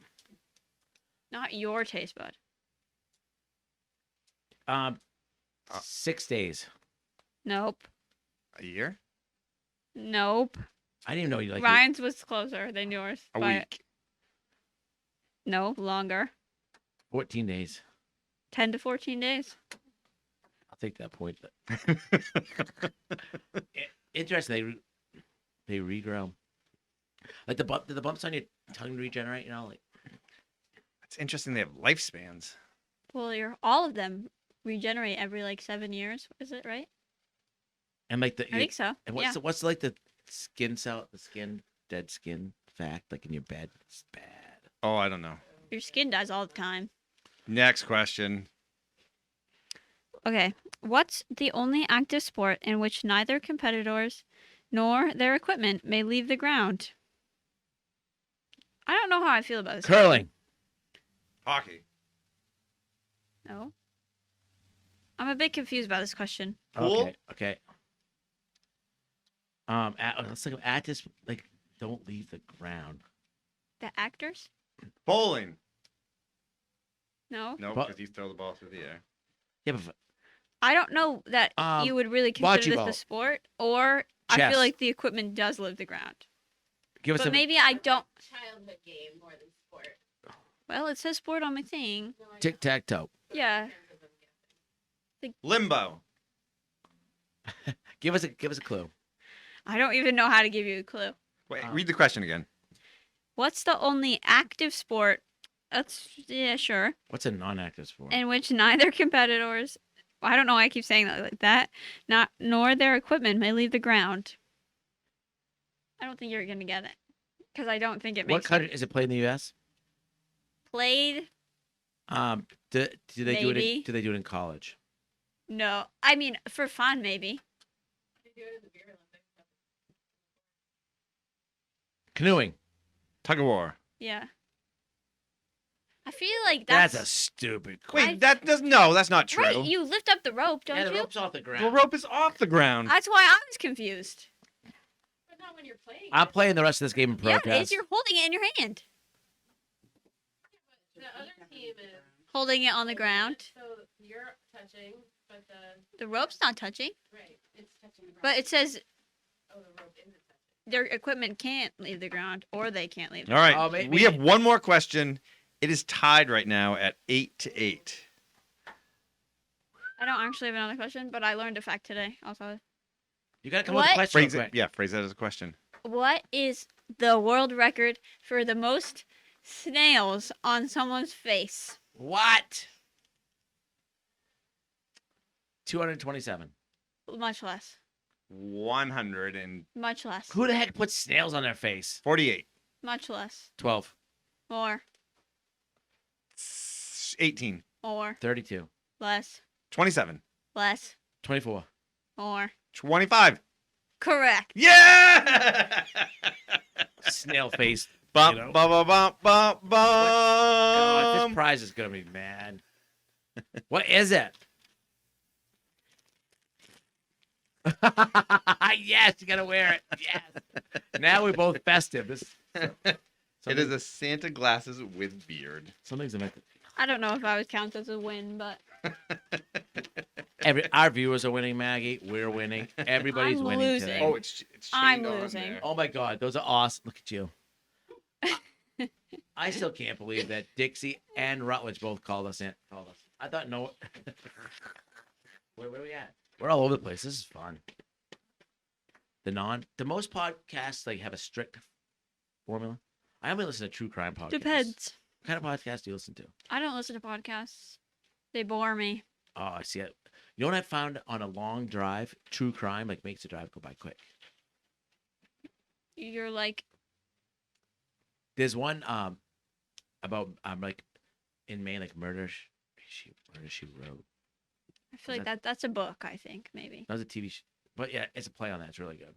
Not your taste bud. 6 days. Nope. A year? Nope. I didn't even know you like Ryan's was closer than yours. A by- week. No, longer. 14 days. 10 to 14 days. I'll take that point. Interesting. They regrow. Like do the bumps on your tongue regenerate? You know, like It's interesting they have lifespans. Well, all of them regenerate every like 7 years. Is it right? and like the. I think so. And Yeah. what's like the dead skin fact like in your bed? It's bad. Oh, I don't know. Your skin dies all the time. Next question. Okay. What's the only active sport in which neither competitors nor their equipment may leave the ground? I don't know how I feel about this. Curling. Hockey. No. I'm a bit confused about this question. Pool? Okay. Let's think of actors like don't leave the ground. The actors? Bowling. No. No, But- because you throw the ball through the air. Yeah, but I don't know that you would really consider this bocce a sport, or I Chess. feel like the equipment does leave the ground. give us But a maybe I don't. Childhood game more than sport. Well, it says sport on my thing. No, I tic tac toe. Yeah. Limbo. Give us a clue. I don't even know how to give you a clue. Wait, read the question again. What's the only active sport? Yeah, sure. What's a non-active sport? In which neither competitors, I don't know why I keep saying that like that, nor their equipment may leave the ground. I don't think you're gonna get it, because I don't think it What makes country is it played in the U.S.? played. Do they do it? Maybe. Do they do it in college? No, I mean for fun maybe. They do it in the beer Olympics. Canoeing. Tug of war. Yeah. I feel like That's that's, a stupid. Wait, that's not true. right. You lift up the rope, don't Yeah, the you? rope's off the The ground. rope is off the ground. That's why I was confused. But not when you're playing. I'm playing the rest of this game in Yeah, protest. it is. You're holding it in your hand, The other team is. holding it on the ground. So you're touching, but The rope's not touching, right, it's touching the ground. but it says Oh, the rope isn't touching. their equipment can't leave the ground, or they can't leave. The All right. Oh, We have one more question. It is tied right now at 8-8. I don't actually have another question, but I learned a fact today. Also, You gotta come up with a What? question. Phrase real it. quick. Yeah, phrase that as a question. what is the world record for the most snails on someone's face? What? 227. Much less. 148. Much less. Who the heck puts snails on their face? Much less. 12. More. 18. More. 32. Less. 27. Less. 24. More. 25. Correct. Yeah! Snail face. Bump, You know? bump, bump, bump, God, this bump. prize is gonna be mad. What is it? Yes, you gotta wear it. Yes. Now we're both festive. This. It is a Santa glasses with beard. Something's a I don't know if I would count as a win, but Our viewers are winning, Maggie. We're winning. Everybody's I'm winning losing. today. Oh, it's I'm chained on losing. there. Oh my God, those are awesome. Look at you. I still can't believe that Dixie and Rutledge both called us in. I thought no. Where are we at? We're all over the place. This is fun. The most podcasts like have a strict formula. I only listen to true crime podcasts. depends. What kind of podcast do you listen to? I don't listen to podcasts. They bore me. Oh, I see it. You know what I found on a long drive? True crime like makes the drive go by quick. You're like, There's one about like in Maine like murder she wrote. I feel like that's a book, I think, maybe. That was a TV show. But yeah, it's a play on that. It's really good.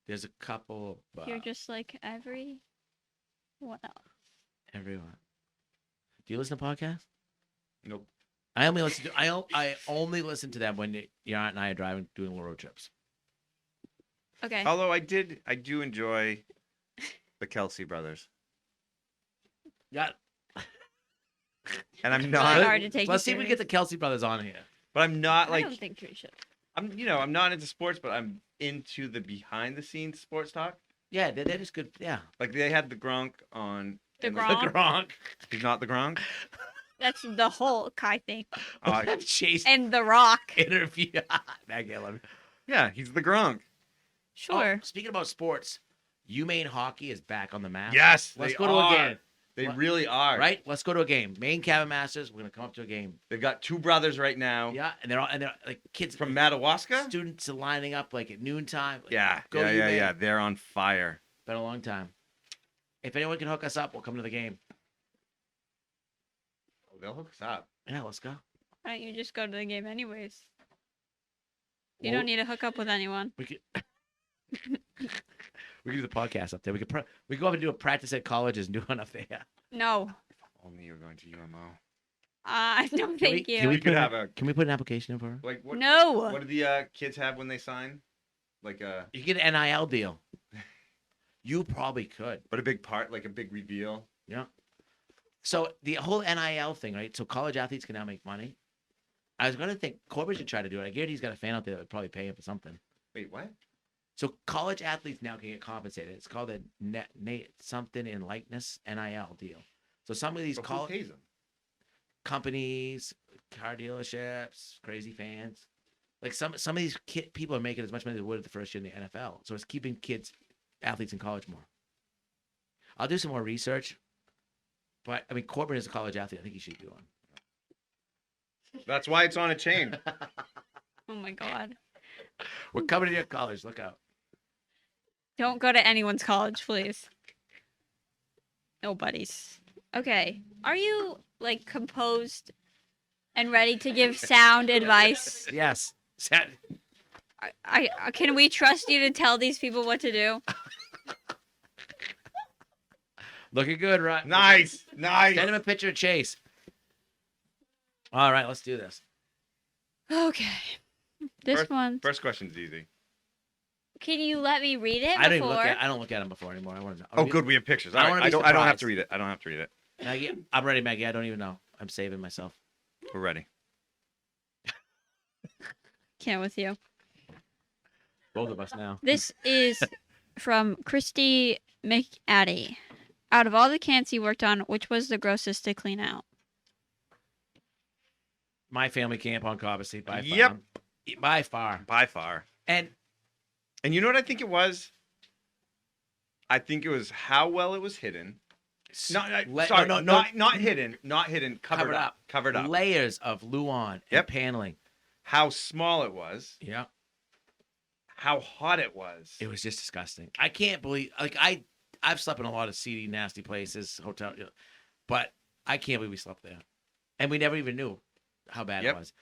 There's a couple. You're just like what else? Everyone. Do you listen to podcasts? Nope. I only listen to I only listen to them when your aunt and I are driving doing road trips. Okay. Although I do enjoy the Kelsey brothers. Yeah. And I'm Really not. hard to take Let's see you if we serious. get the Kelsey brothers on here. But I'm not I like. don't think we should. I'm not into sports, but I'm into the behind the scenes sports talk. Yeah, they're just good. Yeah. Like they had the Gronk on. The and, Gronk? Gronk. He's not the Gronk. That's the Hulk, I think. Chase And The Rock. interview. Maggie, I love it. Yeah, he's the Gronk. Sure. Oh, speaking about sports, Maine hockey is back on the map. Yes, Let's they go to are. a game. They What? really are. Right? Let's go to a game. Maine Cabin Masters. We're gonna come up to a game. They've got two brothers right now. Yeah, and they're like kids From Madawaska. Students are lining up like at noontime. Like, Yeah, go to yeah. UMaine. They're on fire. Been a long time. If anyone can hook us up, we'll come to the game. Oh, they'll hook us up. Yeah, let's go. Why don't you just go to the game anyways? You Well, don't need to hook up with anyone. We could. We could do the podcast up there. We could go up and do a practice at colleges and do one up there. No. Only you're going to UMO. No, thank you. Can we could have a Can we put an application in for her? like what? No. What do the kids have when they sign? Like You get an NIL deal. You probably could. but a big part, like a big reveal. Yeah. So the whole NIL thing, right? So college athletes can now make money. I was going to think Corbin should try to do it. I guarantee he's got a fan out there that would probably pay him for something. Wait, what? So college athletes now can get compensated. It's called a something in likeness NIL deal. So some of these But who college pays them? companies, car dealerships, crazy fans, like some of these people are making as much money as they would at the first year in the NFL. So it's keeping athletes in college more. I'll do some more research, but I mean Corbin is a college athlete. I think he should be one. That's why it's on a chain. Oh my god. We're coming to your college. Look out. Don't go to anyone's college, please. Nobody's. Okay. Are you like composed and ready to give sound advice? Yes. I can we trust you to tell these people what to do? Looking good, right? Nice. Send him a picture of Chase. All right, let's do this. Okay. This one. First question's easy. Can you let me read it I don't before? even I don't look at them before anymore. I want to. Oh, good. We have pictures. I All wanna right. be I don't have to surprised. read it. I don't have to read it. Maggie, I'm ready, Maggie. I don't even know. I'm saving myself. We're ready. Can't with you. Both of us now. This is from Christy McAddy. Out of all the cans he worked on, which was the grossest to clean out? My family camp on Cobbessy by far. Yep. By far. By far. And you know what I think it was? I think it was how well it was hidden. Not hidden. Not hidden. Covered up. Covered up. Layers of Luan and Yep. paneling. How small it was. Yeah. How hot it was. It was just disgusting. I can't believe I've slept in a lot of seedy, nasty places, hotel, but I can't believe we slept there. And we never even knew how bad Yep. it was.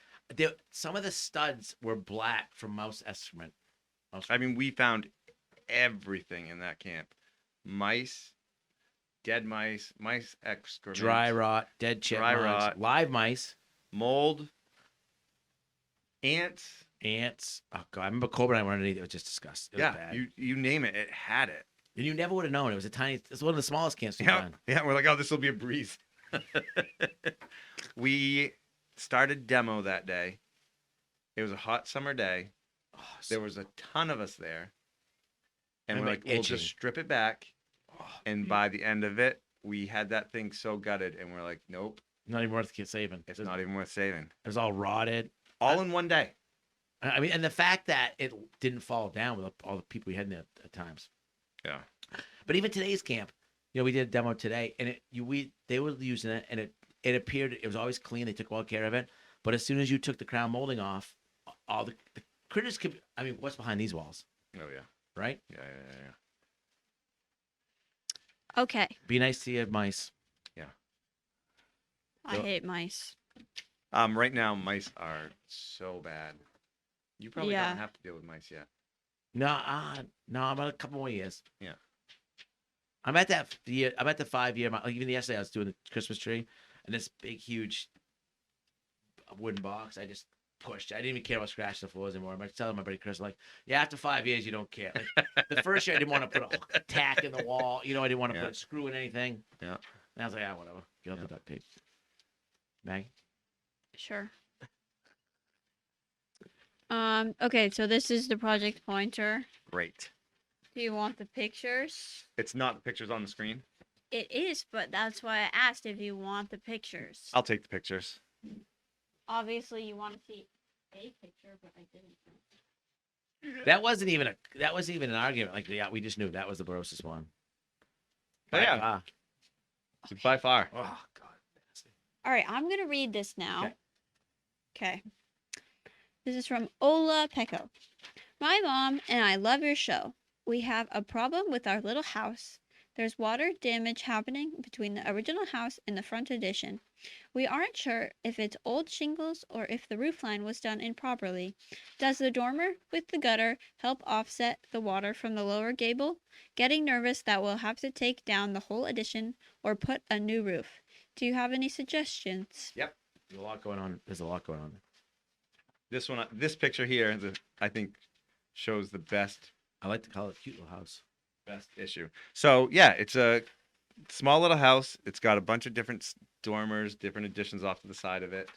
Some of the studs were black from mouse excrement. I mean, we found everything in that camp. Mice, dead mice, mice excrement, Dry rot, dead chipmunks, rot. live mice, mold, ants. ants. Oh god, I remember Cobra and I were underneath. It was just disgusting. It was bad. You name it, it had it. And you never would have known. It was it's one of the smallest camps we've Yeah, done. yeah. We're like, oh, this will be a breeze. We started demo that day. It was a hot summer day. Oh, There was a ton of us there, and I'm, we're like, like, we'll itching. just strip it back. Oh, And by the end of it, we had that thing so gutted, and we're like, nope, not even worth saving. it's not even worth saving. It was all rotted. All in one day. I mean, and the fact that it didn't fall down with all the people we had in there at times. Yeah. But even today's camp, we did a demo today, and they were using it, and it appeared it was always clean. They took well care of it. But as soon as you took the crown molding off, all the critters could. I mean, what's behind these walls, Oh yeah. right? Yeah. Okay. Be nice to your mice. I So- hate mice. Right now, mice are so bad. You probably Yeah. don't have to deal with mice yet. No, I'm about a couple more years. Yeah. I'm at that year. I'm at the 5-year mark. Like even yesterday, I was doing the Christmas tree, and this big, huge wooden box. I just pushed. I didn't even care about scratching the floors anymore. I'm telling my buddy Chris, like, yeah, after 5 years, you don't care. Like, the first year, I didn't want to put a tack in the wall. I didn't want to Yeah. put a screw in anything. Yeah. And I was like, whatever. Get off the duct tape. Maggie? Sure. Okay, so this is the project pointer. Great. Do you want the pictures? It's not the pictures on the screen. It is, but that's why I asked if you want the pictures. I'll take the pictures. Obviously, you want to see a picture, but I didn't. That wasn't even an argument. Like, yeah, we just knew that was the grossest one. Oh, yeah. Ah. By far. Oh God. All right, I'm gonna read this now. Okay. Okay. This is from Ola Pecco. My mom and I love your show. We have a problem with our little house. There's water damage happening between the original house and the front addition. We aren't sure if it's old shingles or if the roof line was done improperly. Does the dormer with the gutter help offset the water from the lower gable? Getting nervous that we'll have to take down the whole addition or put a new roof. Do you have any suggestions? Yep. There's a lot going on. There's a lot going on. This picture here, I think, shows the best I like to call it cute little house. issue. So yeah, it's a small little house. It's got a bunch of different dormers, different additions off to the side of it.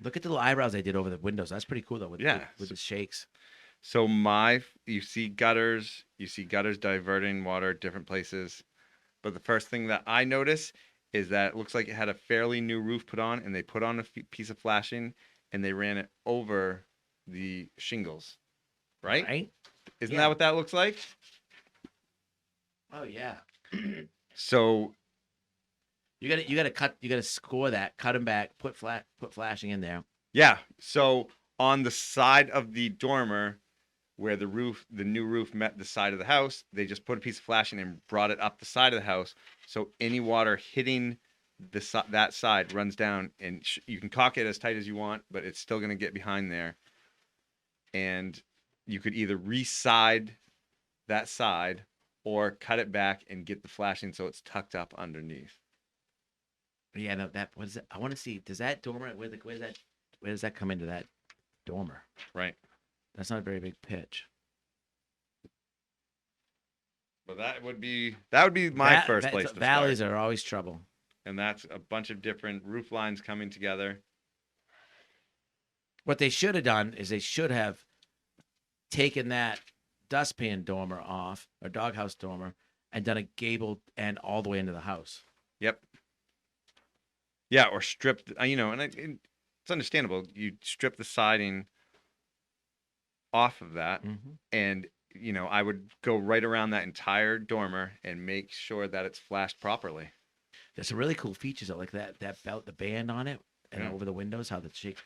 Look at the little eyebrows they did over the windows. That's pretty cool though. With the shakes. So you see gutters diverting water different places. But the first thing that I notice is that it looks like it had a fairly new roof put on, and they put on a piece of flashing, and they ran it over the shingles. Right? Isn't that what that looks like? Oh yeah. So you gotta score that, cut them back, put flashing in there. yeah. So on the side of the dormer where the new roof met the side of the house, they just put a piece of flashing and brought it up the side of the house. So any water hitting that side runs down, and you can caulk it as tight as you want, but it's still going to get behind there. And you could either re-side that side or cut it back and get the flashing so it's tucked up underneath. Yeah, no, what is it? I want to see. Does that dormer where does that come into that dormer? Right. That's not a very big pitch. But that would be my first place to start. Valleys are always trouble. And that's a bunch of different roof lines coming together. What they should have done is they should have taken that dustpan dormer off, or doghouse dormer, and done a gable end all the way into the house. Yep. Yeah, or stripped, and it's understandable. You strip the siding off of that, and, I would go right around that entire dormer and make sure that it's flashed properly. There's some really cool features though, like that belt, the band on it, and over the windows, how the shakes.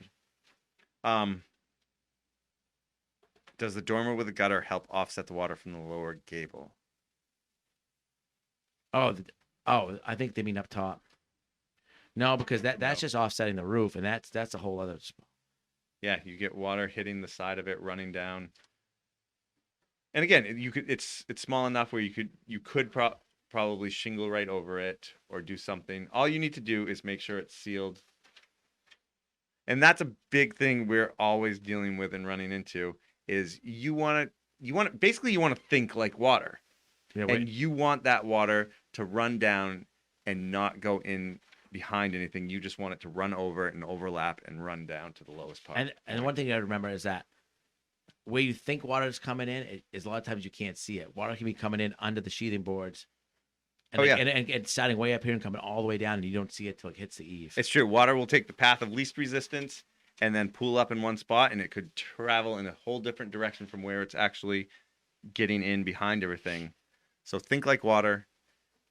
Does the dormer with the gutter help offset the water from the lower gable? Oh, I think they mean up top. No, because that's just offsetting the roof, and that's a whole other. Yeah, you get water hitting the side of it, running down. And again, it's small enough where you could probably shingle right over it or do something. All you need to do is make sure it's sealed. And that's a big thing we're always dealing with and running into is you want to think like water. Yeah, and you want that water to run down and not go in behind anything. You just want it to run over and overlap and run down to the lowest part. And one thing you got to remember is that where you think water is coming in, is a lot of times you can't see it. Water can be coming in under the sheathing boards. And and starting way up here and coming all the way down, and you don't see it till it hits the eave. It's true. Water will take the path of least resistance and then pool up in one spot, and it could travel in a whole different direction from where it's actually getting in behind everything. So think like water,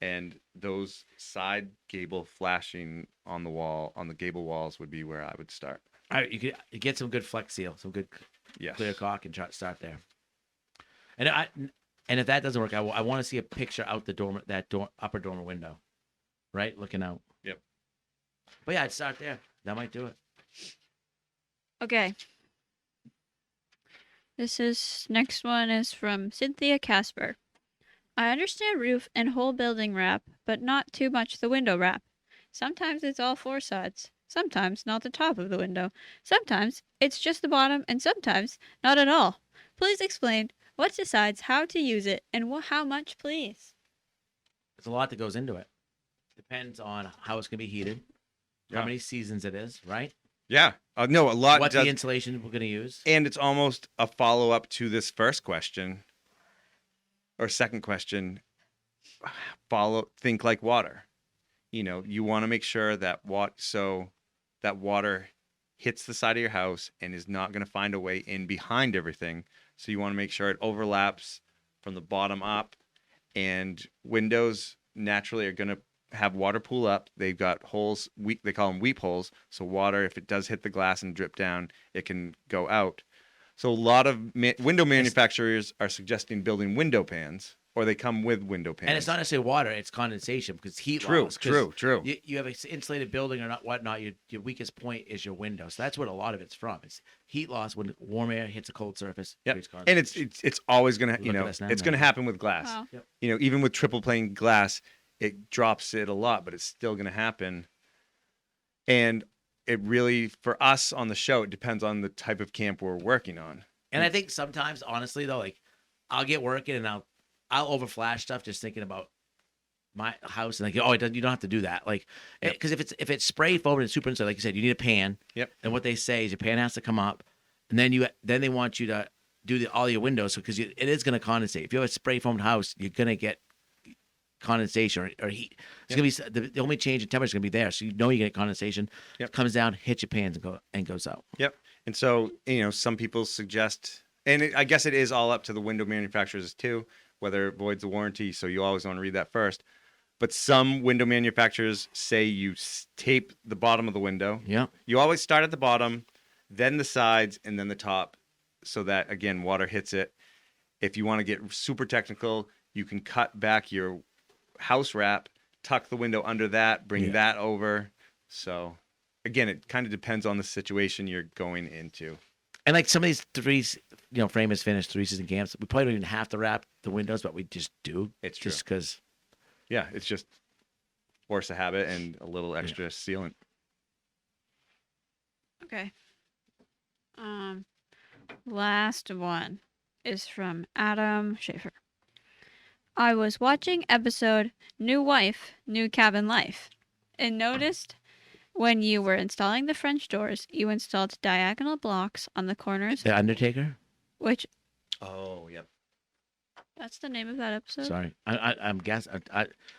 and those side gable flashing on the wall, on the gable walls, would be where I would start. All right, you get some good Flex Seal, some good clear caulk, and start there. And if that doesn't work, I want to see a picture out the dormer, upper dormer window, right, looking out. Yep. But yeah, I'd start there. That might do it. Okay. Next one is from Cynthia Casper. I understand roof and whole building wrap, but not too much the window wrap. Sometimes it's all four sides. Sometimes not the top of the window. Sometimes it's just the bottom, and sometimes not at all. Please explain what decides how to use it and how much, please. There's a lot that goes into it. Depends on how it's going to be heated. Yeah. how many seasons it is, right? Yeah. No, a lot What does. the insulation we're going to use. And it's almost a follow-up to this first question or second question. Think like water. You want to make sure that that water hits the side of your house and is not going to find a way in behind everything. So you want to make sure it overlaps from the bottom up, and windows naturally are going to have water pool up. They've got holes, they call them weep holes. So water, if it does hit the glass and drip down, it can go out. So a lot of window manufacturers are suggesting building window pans, or they come with window pans. And it's not necessarily water; it's condensation because heat True, loss. 'Cause true. You have an insulated building or not whatnot. Your weakest point is your window. So that's what a lot of it's from. It's heat loss when warm air hits a cold surface. Yeah, creates and condensation. it's always gonna Look at us now, it's gonna man. happen with glass. Wow. Yep. Even with triple pane glass, it drops it a lot, but it's still gonna happen. And it really, for us on the show, it depends on the type of camp we're working on. And I think sometimes, honestly, though, like I'll get working and I'll overflash stuff just thinking about my house and like, oh, you don't have to do that. Like, because if it's spray foam and super insulated, like you said, you need a pan. Yep. And what they say is your pan has to come up, and then they want you to do all your windows because it is going to condensate. If you have a spray foamed house, you're going to get condensation or heat. It's going to be the only change in temperature is going to be there, so you get condensation. Yep. It comes down, hits your pans, and goes out. Yep. And so, some people suggest, and I guess it is all up to the window manufacturers too, whether it voids the warranty. So you always want to read that first. But some window manufacturers say you tape the bottom of the window. Yeah. You always start at the bottom, then the sides, and then the top, so that, again, water hits it. If you want to get super technical, you can cut back your house wrap, tuck the window under that, bring that over. So, again, it kind of depends on the situation you're going into. And like some of these frame is finished 3-season camps, we probably don't even have to wrap the windows, but we just do. It's true. Just because. Yeah, it's just force of habit and a little extra sealant. Okay. Last one is from Adam Schaefer. I was watching episode New Wife, New Cabin Life and noticed when you were installing the French doors, you installed diagonal blocks on the corners, The Undertaker? which Oh, yep. that's the name of that episode. Sorry. I'm guessing.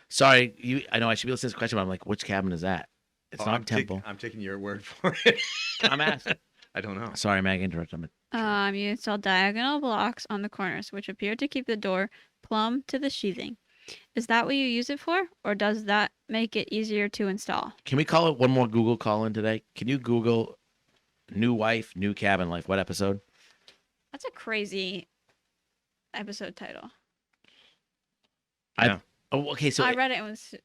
Sorry. I know I should be listening to this question, but I'm like, which cabin is that? It's not Temple. I'm taking your word for it. I'm asking. I don't know. Sorry, Mag, interrupted. You installed diagonal blocks on the corners, which appear to keep the door plumb to the sheathing. Is that what you use it for, or does that make it easier to install? Can we call it one more Google call in today? Can you Google New Wife, New Cabin Life? What episode? That's a crazy episode title. Okay, so I read it and was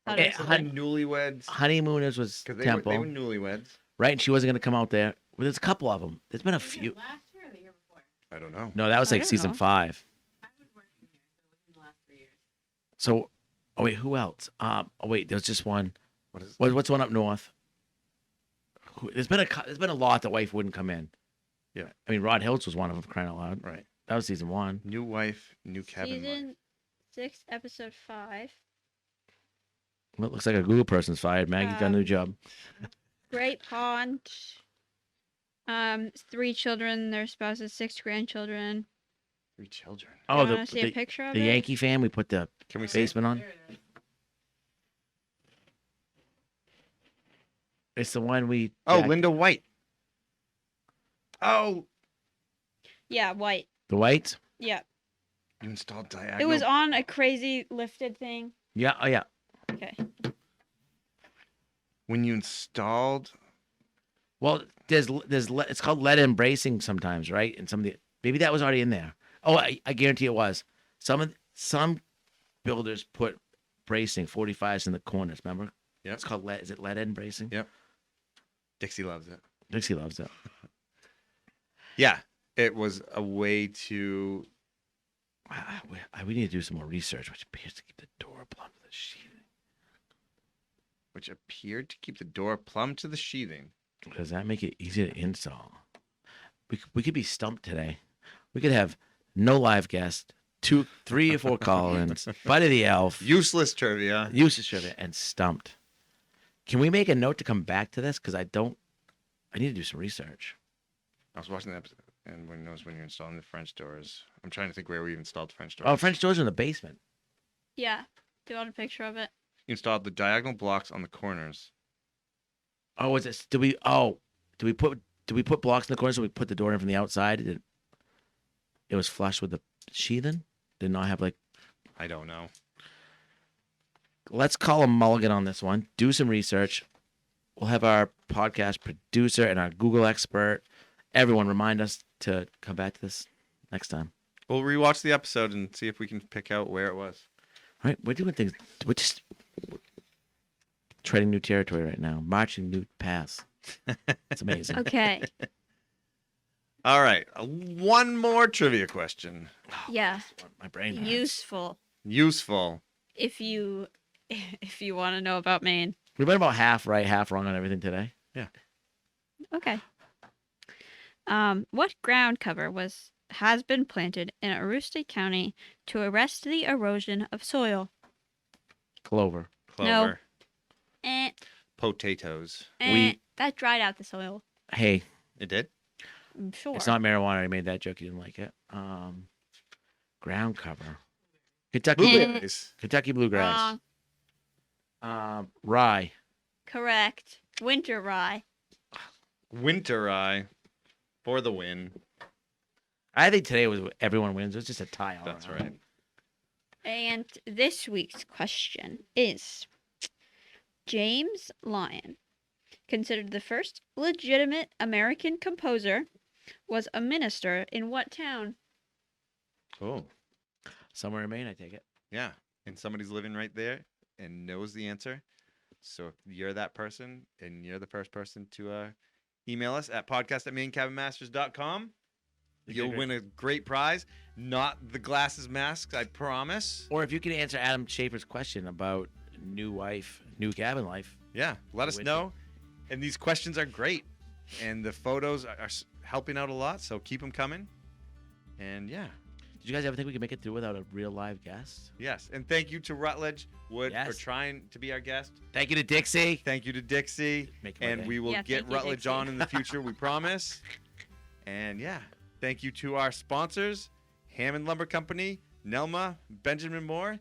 thought it was Newlyweds. Honeymooners was Because Temple, they were newlyweds. right? And she wasn't going to come out there. Well, there's a couple of them. There's been a Was it few. last year or the year before? I don't know. No, that was I like don't season know. 5. I was working here, so it was in the last 3 years. So, wait, who else? Wait, there's just one. What is What's the one up north? There's been a lot that wife wouldn't come in. Yeah. I mean, Rod Hills was one of them, crying out loud. Right. That was season 1. New wife, new cabin. life. season 6, episode 5. Well, it looks like a Google person's fired. Maggie got a new job. Great Pond. 3 children, their spouses, 6 grandchildren. 3 children. Oh, You wanna see a the picture of the it? Yankee fan. We put the Can we see? basement on. There it is. It's the one we. Oh, Jack- Linda White. Oh, Yeah, white. The white. Yeah. you installed diagonal. It was on a crazy lifted thing. Yeah. Oh, yeah. Okay. When you installed. Well, it's called lead embracing sometimes, right? And some of the maybe that was already in there. Oh, I guarantee it was. Some builders put bracing 45s in the corners. Remember? Yep. It's called lead. Is it lead embracing? Yep. Dixie loves it. Dixie loves it. Yeah, it was a way to. We need to do some more research, which appears to keep the door plumb to the sheathing. Which appeared to keep the door plumb to the sheathing. Does that make it easy to install? We could be stumped today. We could have no live guest, 2, 3 or 4 call-ins, Buddy the Elf, Useless trivia. usage of it, and stumped. Can we make a note to come back to this? Because I need to do some research. I was watching the episode, and when knows when you're installing the French doors. I'm trying to think where we installed French doors. Oh, French doors are in the basement. Yeah. Do you want a picture of it? You installed the diagonal blocks on the corners. Oh, was it? Did we put blocks in the corners so we put the door in from the outside? It was flush with the sheathing? Did not have like... I don't know. Let's call a mulligan on this one. Do some research. We'll have our podcast producer and our Google expert. Everyone remind us to come back to this next time. We'll rewatch the episode and see if we can pick out where it was. All right, we're doing things. We're just treading new territory right now, marching new paths. It's amazing. Okay. All right. One more trivia question. Yeah. My brain hurts. Useful Useful. if you want to know about Maine. We've been about half right, half wrong on everything today. Yeah. Okay. What ground cover has been planted in Aroostook County to arrest the erosion of soil? Clover. Clover. Eh, Potatoes. Wheat. That dried out the soil. Hey, It did? I'm sure. it's not marijuana. I made that joke. You didn't like it. Ground cover. Kentucky. Blueberries. Kentucky bluegrass. Rye. Correct. Winter rye. Winter rye. For the win. I think today was everyone wins. It was just a tie. All That's around. right. And this week's question is James Lyon, considered the first legitimate American composer, was a minister in what town? Oh. Somewhere in Maine, I take it. Yeah. And somebody's living right there and knows the answer. So if you're that person and you're the first person to email us at podcast@mainecabinmasters.com, you'll win a great prize. Not the glasses masks, I promise. Or if you can answer Adam Schaefer's question about new wife, new cabin life. Yeah, let us With know. And these questions are great. And the photos are helping out a lot, so keep them coming. And yeah. Did you guys ever think we could make it through without a real live guest? Yes. And thank you to Rutledge Wood for Yes. trying to be our guest. Thank you to Dixie. Thank you to Dixie. Make my And day. we will Yeah, get thank you, Rutledge Dixie. on in the future, we promise. And yeah, thank you to our sponsors, Hammond Lumber Company, Nelma, Benjamin Moore.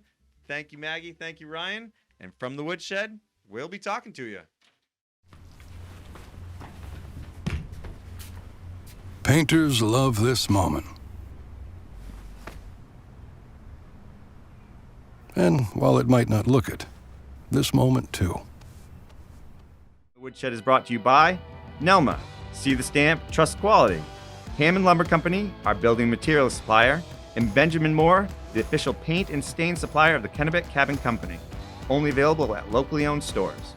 Thank you, Maggie. Thank you, Ryan. And From the Woodshed, we'll be talking to you. Painters love this moment. And while it might not look it, this moment too. The Woodshed is brought to you by Nelma. See the stamp, trust quality. Hammond Lumber Company, our building materials supplier. And Benjamin Moore, the official paint and stain supplier of the Kennebec Cabin Company. Only available at locally owned stores.